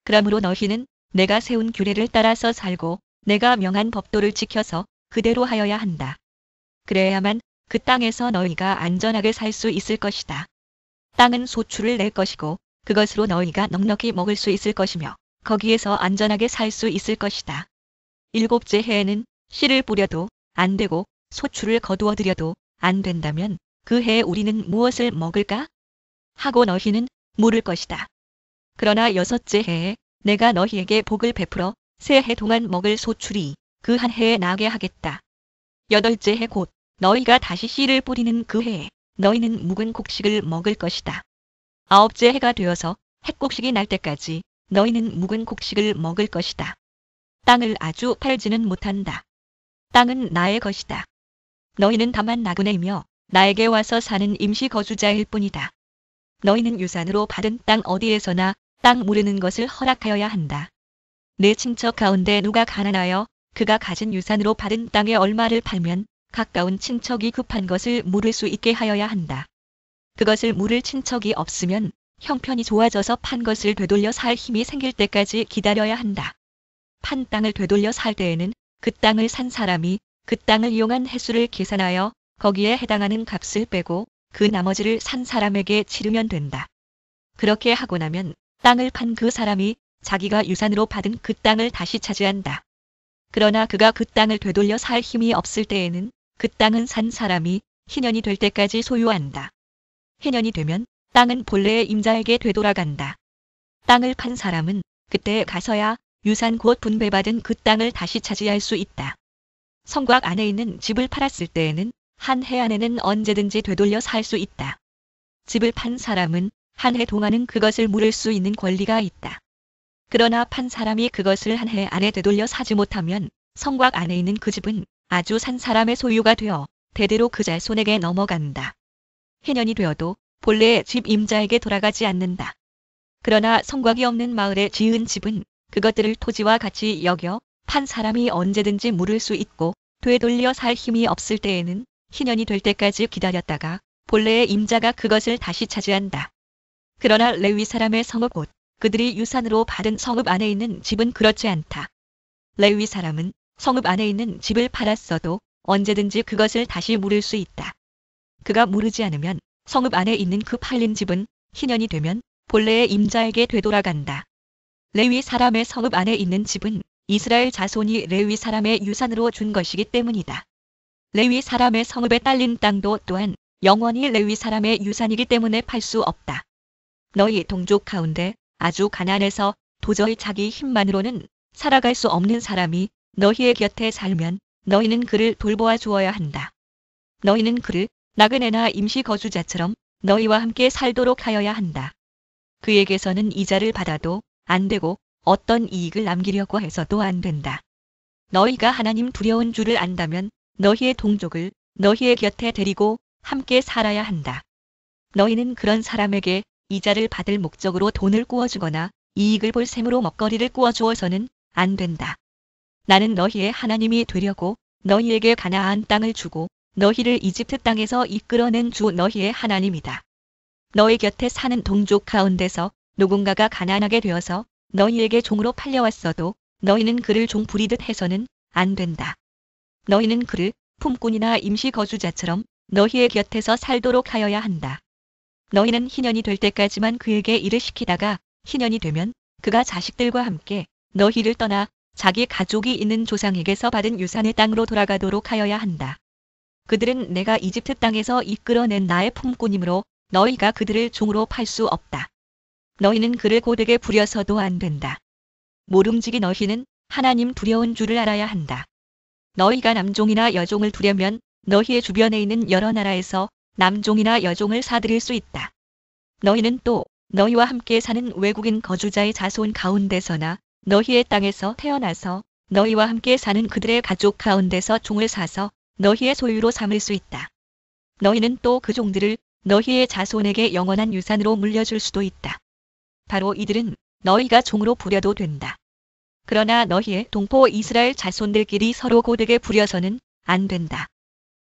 그러므로 너희는 내가 세운 규례를 따라서 살고 내가 명한 법도를 지켜서 그대로 하여야 한다. 그래야만 그 땅에서 너희가 안전하게 살 수 있을 것이다. 땅은 소출을 낼 것이고 그것으로 너희가 넉넉히 먹을 수 있을 것이며 거기에서 안전하게 살 수 있을 것이다. 7째 해에는 씨를 뿌려도 안 되고 소출을 거두어 들여도 안 된다면 그 해에 우리는 무엇을 먹을까? 하고 너희는 물을 것이다. 그러나 6째 해에 내가 너희에게 복을 베풀어 새 해 동안 먹을 소출이 그 한 해에 나게 하겠다. 8째 해 곧 너희가 다시 씨를 뿌리는 그 해에 너희는 묵은 곡식을 먹을 것이다. 9째 해가 되어서 핵곡식이 날 때까지 너희는 묵은 곡식을 먹을 것이다. 땅을 아주 팔지는 못한다. 땅은 나의 것이다. 너희는 다만 나그네이며 나에게 와서 사는 임시 거주자일 뿐이다. 너희는 유산으로 받은 땅 어디에서나 땅 무르는 것을 허락하여야 한다. 내 친척 가운데 누가 가난하여 그가 가진 유산으로 받은 땅의 얼마를 팔면 가까운 친척이 급한 것을 물을 수 있게 하여야 한다. 그것을 물을 친척이 없으면 형편이 좋아져서 판 것을 되돌려 살 힘이 생길 때까지 기다려야 한다. 판 땅을 되돌려 살 때에는 그 땅을 산 사람이 그 땅을 이용한 횟수를 계산하여 거기에 해당하는 값을 빼고 그 나머지를 산 사람에게 치르면 된다. 그렇게 하고 나면 땅을 판 그 사람이 자기가 유산으로 받은 그 땅을 다시 차지한다. 그러나 그가 그 땅을 되돌려 살 힘이 없을 때에는 그 땅은 산 사람이 희년이 될 때까지 소유한다. 희년이 되면 땅은 본래의 임자에게 되돌아간다. 땅을 판 사람은 그때 가서야 유산 곧 분배받은 그 땅을 다시 차지할 수 있다. 성곽 안에 있는 집을 팔았을 때에는 한 해 안에는 언제든지 되돌려 살 수 있다. 집을 판 사람은 한 해 동안은 그것을 물을 수 있는 권리가 있다. 그러나 판 사람이 그것을 한 해 안에 되돌려 사지 못하면 성곽 안에 있는 그 집은 아주 산 사람의 소유가 되어 대대로 그 자손에게 넘어간다. 희년이 되어도 본래의 집 임자에게 돌아가지 않는다. 그러나 성곽이 없는 마을에 지은 집은 그것들을 토지와 같이 여겨 판 사람이 언제든지 물을 수 있고 되돌려 살 힘이 없을 때에는 희년이 될 때까지 기다렸다가 본래의 임자가 그것을 다시 차지한다. 그러나 레위 사람의 성읍 곧 그들이 유산으로 받은 성읍 안에 있는 집은 그렇지 않다. 레위 사람은 성읍 안에 있는 집을 팔았어도 언제든지 그것을 다시 물을 수 있다. 그가 물으지 않으면 성읍 안에 있는 그 팔린 집은 희년이 되면 본래의 임자에게 되돌아간다. 레위 사람의 성읍 안에 있는 집은 이스라엘 자손이 레위 사람의 유산으로 준 것이기 때문이다. 레위 사람의 성읍에 딸린 땅도 또한 영원히 레위 사람의 유산이기 때문에 팔 수 없다. 너희 동족 가운데 아주 가난해서 도저히 자기 힘만으로는 살아갈 수 없는 사람이 너희의 곁에 살면 너희는 그를 돌보아 주어야 한다. 너희는 그를 나그네나 임시 거주자처럼 너희와 함께 살도록 하여야 한다. 그에게서는 이자를 받아도 안 되고 어떤 이익을 남기려고 해서도 안 된다. 너희가 하나님 두려운 줄을 안다면 너희의 동족을 너희의 곁에 데리고 함께 살아야 한다. 너희는 그런 사람에게 이자를 받을 목적으로 돈을 꾸어주거나 이익을 볼 셈으로 먹거리를 꾸어주어서는 안 된다. 나는 너희의 하나님이 되려고 너희에게 가나안 땅을 주고 너희를 이집트 땅에서 이끌어낸 주 너희의 하나님이다. 너희 곁에 사는 동족 가운데서 누군가가 가난하게 되어서 너희에게 종으로 팔려왔어도 너희는 그를 종 부리듯 해서는 안 된다. 너희는 그를 품꾼이나 임시 거주자처럼 너희의 곁에서 살도록 하여야 한다. 너희는 희년이 될 때까지만 그에게 일을 시키다가 희년이 되면 그가 자식들과 함께 너희를 떠나 자기 가족이 있는 조상에게서 받은 유산의 땅으로 돌아가도록 하여야 한다. 그들은 내가 이집트 땅에서 이끌어낸 나의 품꾼이므로 너희가 그들을 종으로 팔 수 없다. 너희는 그를 고되게 부려서도 안 된다. 모름지기 너희는 하나님 두려운 줄을 알아야 한다. 너희가 남종이나 여종을 두려면 너희의 주변에 있는 여러 나라에서 남종이나 여종을 사들일 수 있다. 너희는 또 너희와 함께 사는 외국인 거주자의 자손 가운데서나 너희의 땅에서 태어나서 너희와 함께 사는 그들의 가족 가운데서 종을 사서 너희의 소유로 삼을 수 있다. 너희는 또 그 종들을 너희의 자손에게 영원한 유산으로 물려줄 수도 있다. 바로 이들은 너희가 종으로 부려도 된다. 그러나 너희의 동포 이스라엘 자손들끼리 서로 고되게 부려서는 안 된다.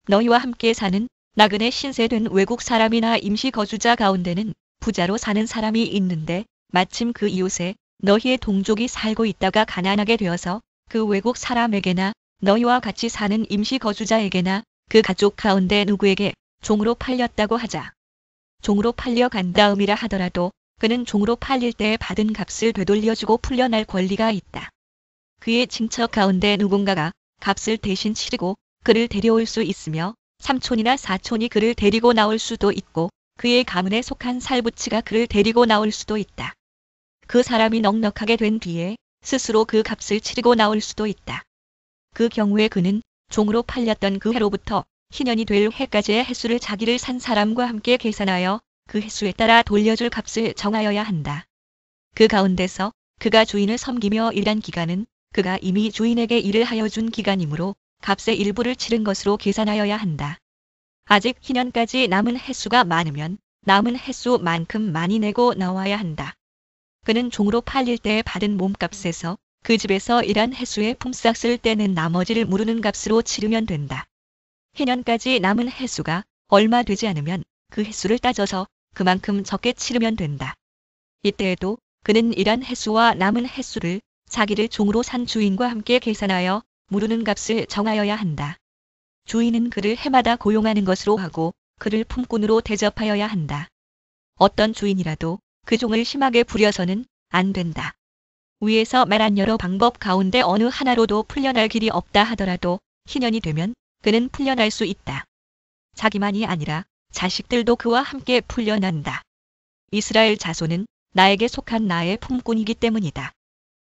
너희와 함께 사는 나그네 신세된 외국 사람이나 임시 거주자 가운데는 부자로 사는 사람이 있는데 마침 그 이웃에 너희의 동족이 살고 있다가 가난하게 되어서 그 외국 사람에게나 너희와 같이 사는 임시 거주자에게나 그 가족 가운데 누구에게 종으로 팔렸다고 하자. 종으로 팔려간 다음이라 하더라도 그는 종으로 팔릴 때 받은 값을 되돌려주고 풀려날 권리가 있다. 그의 친척 가운데 누군가가 값을 대신 치르고 그를 데려올 수 있으며 삼촌이나 사촌이 그를 데리고 나올 수도 있고 그의 가문에 속한 살부치가 그를 데리고 나올 수도 있다. 그 사람이 넉넉하게 된 뒤에 스스로 그 값을 치르고 나올 수도 있다. 그 경우에 그는 종으로 팔렸던 그 해로부터 희년이 될 해까지의 횟수를 자기를 산 사람과 함께 계산하여 그 횟수에 따라 돌려줄 값을 정하여야 한다. 그 가운데서 그가 주인을 섬기며 일한 기간은 그가 이미 주인에게 일을 하여 준 기간이므로 값의 일부를 치른 것으로 계산하여야 한다. 아직 희년까지 남은 횟수가 많으면 남은 횟수만큼 많이 내고 나와야 한다. 그는 종으로 팔릴 때 받은 몸값에서 그 집에서 일한 횟수의 품삯을 떼는 나머지를 무르는 값으로 치르면 된다. 희년까지 남은 횟수가 얼마 되지 않으면 그 횟수를 따져서 그만큼 적게 치르면 된다. 이때에도 그는 일한 횟수와 남은 횟수를 자기를 종으로 산 주인과 함께 계산하여 무르는 값을 정하여야 한다. 주인은 그를 해마다 고용하는 것으로 하고 그를 품꾼으로 대접하여야 한다. 어떤 주인이라도 그 종을 심하게 부려서는 안 된다. 위에서 말한 여러 방법 가운데 어느 하나로도 풀려날 길이 없다 하더라도 희년이 되면 그는 풀려날 수 있다. 자기만이 아니라 자식들도 그와 함께 풀려난다. 이스라엘 자손은 나에게 속한 나의 품꾼이기 때문이다.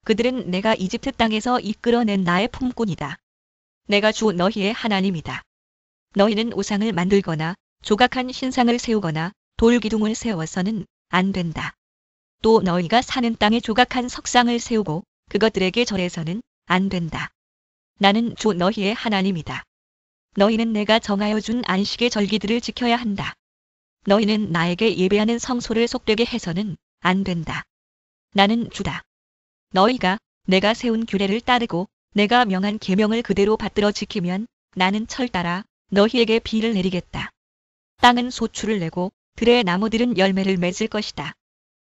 그들은 내가 이집트 땅에서 이끌어낸 나의 품꾼이다. 내가 주 너희의 하나님이다. 너희는 우상을 만들거나 조각한 신상을 세우거나 돌기둥을 세워서는 안 된다. 또 너희가 사는 땅에 조각한 석상을 세우고 그것들에게 절해서는 안 된다. 나는 주 너희의 하나님이다. 너희는 내가 정하여 준 안식의 절기들을 지켜야 한다. 너희는 나에게 예배하는 성소를 속되게 해서는 안 된다. 나는 주다. 너희가 내가 세운 규례를 따르고 내가 명한 계명을 그대로 받들어 지키면 나는 철따라 너희에게 비를 내리겠다. 땅은 소출을 내고 들의 나무들은 열매를 맺을 것이다.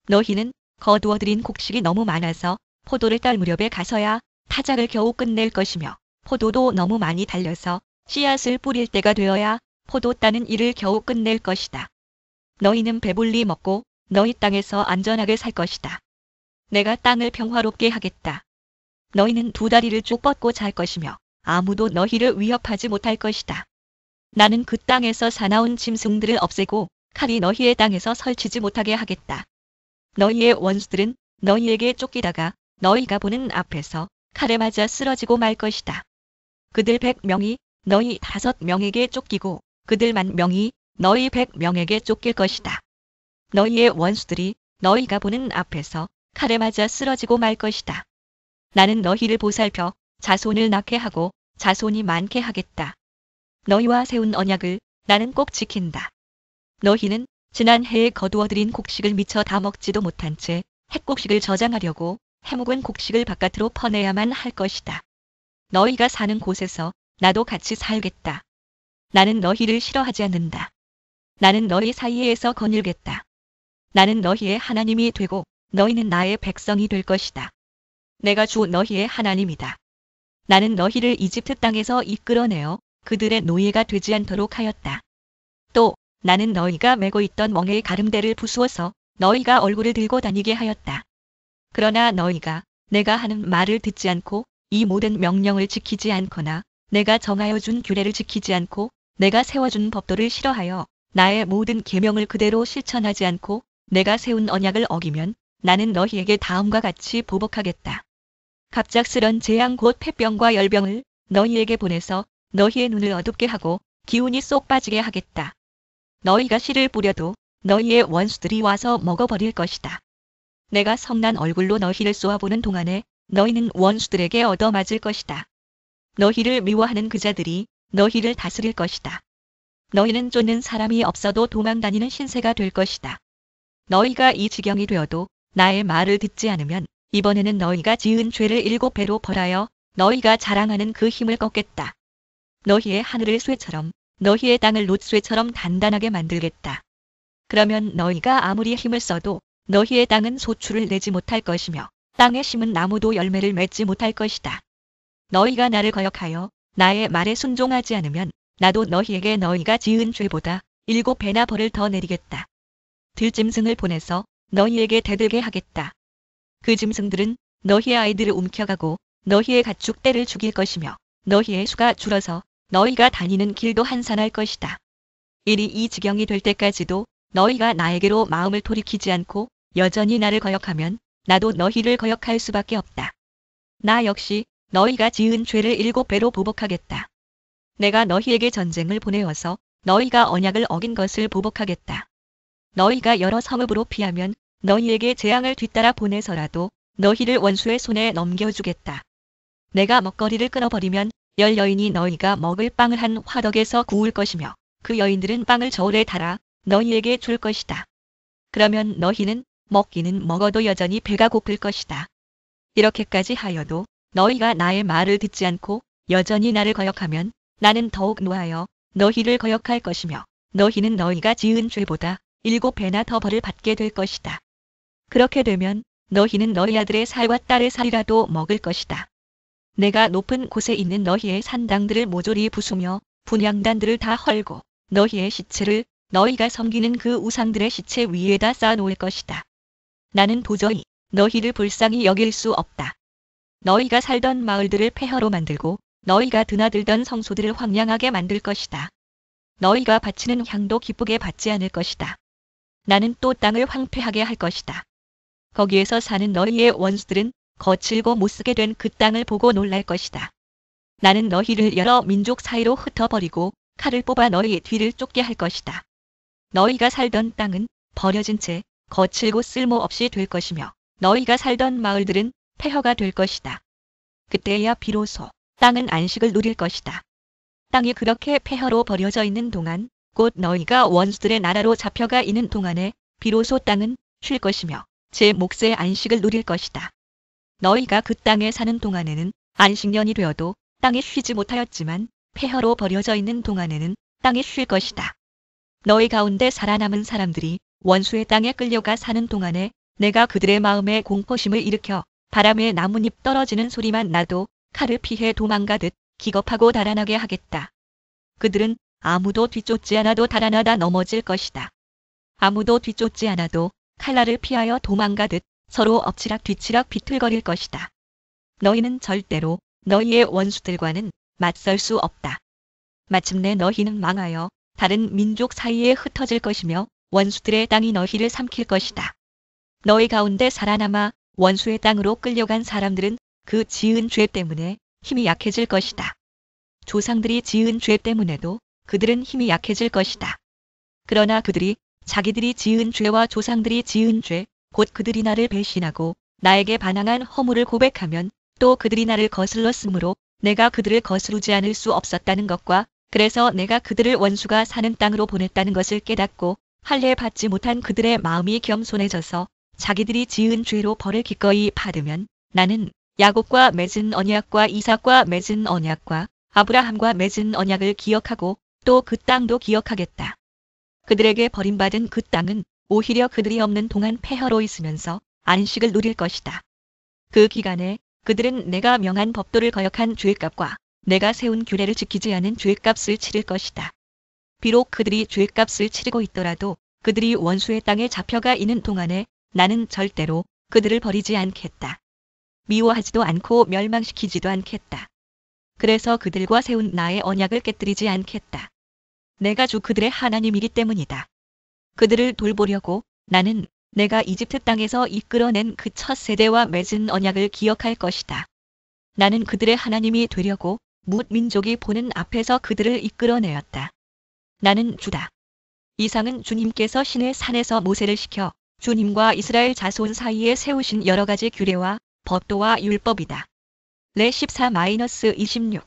너희는 거두어들인 곡식이 너무 많아서 포도를 딸 무렵에 가서야 타작을 겨우 끝낼 것이며 포도도 너무 많이 달려서 씨앗을 뿌릴 때가 되어야 포도 따는 일을 겨우 끝낼 것이다. 너희는 배불리 먹고 너희 땅에서 안전하게 살 것이다. 내가 땅을 평화롭게 하겠다. 너희는 두 다리를 쭉 뻗고 잘 것이며 아무도 너희를 위협하지 못할 것이다. 나는 그 땅에서 사나운 짐승들을 없애고 칼이 너희의 땅에서 설치지 못하게 하겠다. 너희의 원수들은 너희에게 쫓기다가 너희가 보는 앞에서 칼에 맞아 쓰러지고 말 것이다. 그들 100명이 너희 5명에게 쫓기고 그들 10,000명이 너희 100명에게 쫓길 것이다. 너희의 원수들이 너희가 보는 앞에서 칼에 맞아 쓰러지고 말 것이다. 나는 너희를 보살펴 자손을 낳게 하고 자손이 많게 하겠다. 너희와 세운 언약을 나는 꼭 지킨다. 너희는 지난 해에 거두어들인 곡식을 미처 다 먹지도 못한 채 햇곡식을 저장하려고 해묵은 곡식을 바깥으로 퍼내야만 할 것이다. 너희가 사는 곳에서 나도 같이 살겠다. 나는 너희를 싫어하지 않는다. 나는 너희 사이에서 거닐겠다. 나는 너희의 하나님이 되고 너희는 나의 백성이 될 것이다. 내가 주 너희의 하나님이다. 나는 너희를 이집트 땅에서 이끌어내어 그들의 노예가 되지 않도록 하였다. 또 나는 너희가 메고 있던 멍에의 가름대를 부수어서 너희가 얼굴을 들고 다니게 하였다. 그러나 너희가 내가 하는 말을 듣지 않고 이 모든 명령을 지키지 않거나 내가 정하여 준 규례를 지키지 않고 내가 세워준 법도를 싫어하여 나의 모든 계명을 그대로 실천하지 않고 내가 세운 언약을 어기면 나는 너희에게 다음과 같이 보복하겠다. 갑작스런 재앙 곧 폐병과 열병을 너희에게 보내서 너희의 눈을 어둡게 하고 기운이 쏙 빠지게 하겠다. 너희가 씨를 뿌려도 너희의 원수들이 와서 먹어버릴 것이다. 내가 성난 얼굴로 너희를 쏘아보는 동안에 너희는 원수들에게 얻어맞을 것이다. 너희를 미워하는 그자들이 너희를 다스릴 것이다. 너희는 쫓는 사람이 없어도 도망다니는 신세가 될 것이다. 너희가 이 지경이 되어도 나의 말을 듣지 않으면 이번에는 너희가 지은 죄를 7배로 벌하여 너희가 자랑하는 그 힘을 꺾겠다. 너희의 하늘을 쇠처럼 너희의 땅을 놋쇠처럼 단단하게 만들겠다. 그러면 너희가 아무리 힘을 써도 너희의 땅은 소출을 내지 못할 것이며 땅에 심은 나무도 열매를 맺지 못할 것이다. 너희가 나를 거역하여 나의 말에 순종하지 않으면 나도 너희에게 너희가 지은 죄보다 7배나 벌을 더 내리겠다. 들짐승을 보내서 너희에게 대들게 하겠다. 그 짐승들은 너희의 아이들을 움켜가고 너희의 가축떼를 죽일 것이며 너희의 수가 줄어서 너희가 다니는 길도 한산할 것이다. 일이 이 지경이 될 때까지도 너희가 나에게로 마음을 돌이키지 않고 여전히 나를 거역하면 나도 너희를 거역할 수밖에 없다. 나 역시 너희가 지은 죄를 7배로 보복하겠다. 내가 너희에게 전쟁을 보내어서 너희가 언약을 어긴 것을 보복하겠다. 너희가 여러 성읍으로 피하면 너희에게 재앙을 뒤따라 보내서라도 너희를 원수의 손에 넘겨주겠다. 내가 먹거리를 끊어버리면 10여인이 너희가 먹을 빵을 한 화덕에서 구울 것이며 그 여인들은 빵을 저울에 달아 너희에게 줄 것이다. 그러면 너희는 먹기는 먹어도 여전히 배가 고플 것이다. 이렇게까지 하여도 너희가 나의 말을 듣지 않고 여전히 나를 거역하면 나는 더욱 노하여 너희를 거역할 것이며 너희는 너희가 지은 죄보다 7배나 더 벌을 받게 될 것이다. 그렇게 되면 너희는 너희 아들의 살과 딸의 살이라도 먹을 것이다. 내가 높은 곳에 있는 너희의 산당들을 모조리 부수며 분향단들을 다 헐고 너희의 시체를 너희가 섬기는 그 우상들의 시체 위에다 쌓아놓을 것이다. 나는 도저히 너희를 불쌍히 여길 수 없다. 너희가 살던 마을들을 폐허로 만들고 너희가 드나들던 성소들을 황량하게 만들 것이다. 너희가 바치는 향도 기쁘게 받지 않을 것이다. 나는 또 땅을 황폐하게 할 것이다. 거기에서 사는 너희의 원수들은 거칠고 못쓰게 된 그 땅을 보고 놀랄 것이다. 나는 너희를 여러 민족 사이로 흩어버리고 칼을 뽑아 너희 뒤를 쫓게 할 것이다. 너희가 살던 땅은 버려진 채 거칠고 쓸모없이 될 것이며 너희가 살던 마을들은 폐허가 될 것이다. 그때야 비로소 땅은 안식을 누릴 것이다. 땅이 그렇게 폐허로 버려져 있는 동안 곧 너희가 원수들의 나라로 잡혀가 있는 동안에 비로소 땅은 쉴 것이며 제 몫의 안식을 누릴 것이다. 너희가 그 땅에 사는 동안에는 안식년이 되어도 땅이 쉬지 못하였지만 폐허로 버려져 있는 동안에는 땅이 쉴 것이다. 너희 가운데 살아남은 사람들이 원수의 땅에 끌려가 사는 동안에 내가 그들의 마음에 공포심을 일으켜 바람에 나뭇잎 떨어지는 소리만 나도 칼을 피해 도망가듯 기겁하고 달아나게 하겠다. 그들은 아무도 뒤쫓지 않아도 달아나다 넘어질 것이다. 아무도 뒤쫓지 않아도 칼날을 피하여 도망가듯 서로 엎치락 뒤치락 비틀거릴 것이다. 너희는 절대로 너희의 원수들과는 맞설 수 없다. 마침내 너희는 망하여 다른 민족 사이에 흩어질 것이며 원수들의 땅이 너희를 삼킬 것이다. 너희 가운데 살아남아 원수의 땅으로 끌려간 사람들은 그 지은 죄 때문에 힘이 약해질 것이다. 조상들이 지은 죄 때문에도 그들은 힘이 약해질 것이다. 그러나 그들이 자기들이 지은 죄와 조상들이 지은 죄, 곧 그들이 나를 배신하고 나에게 반항한 허물을 고백하면 또 그들이 나를 거슬렀으므로 내가 그들을 거스르지 않을 수 없었다는 것과 그래서 내가 그들을 원수가 사는 땅으로 보냈다는 것을 깨닫고 할례 받지 못한 그들의 마음이 겸손해져서 자기들이 지은 죄로 벌을 기꺼이 받으면 나는 야곱과 맺은 언약과 이삭과 맺은 언약과 아브라함과 맺은 언약을 기억하고 또 그 땅도 기억하겠다. 그들에게 버림받은 그 땅은 오히려 그들이 없는 동안 폐허로 있으면서 안식을 누릴 것이다. 그 기간에 그들은 내가 명한 법도를 거역한 죄값과 내가 세운 규례를 지키지 않은 죄값을 치를 것이다. 비록 그들이 죄값을 치르고 있더라도 그들이 원수의 땅에 잡혀가 있는 동안에 나는 절대로 그들을 버리지 않겠다. 미워하지도 않고 멸망시키지도 않겠다. 그래서 그들과 세운 나의 언약을 깨뜨리지 않겠다. 내가 주 그들의 하나님이기 때문이다. 그들을 돌보려고 나는 내가 이집트 땅에서 이끌어낸 그 첫 세대와 맺은 언약을 기억할 것이다. 나는 그들의 하나님이 되려고 뭇 민족이 보는 앞에서 그들을 이끌어내었다. 나는 주다. 이상은 주님께서 시내 산에서 모세를 시켜 주님과 이스라엘 자손 사이에 세우신 여러 가지 규례와 법도와 율법이다. 레 14-26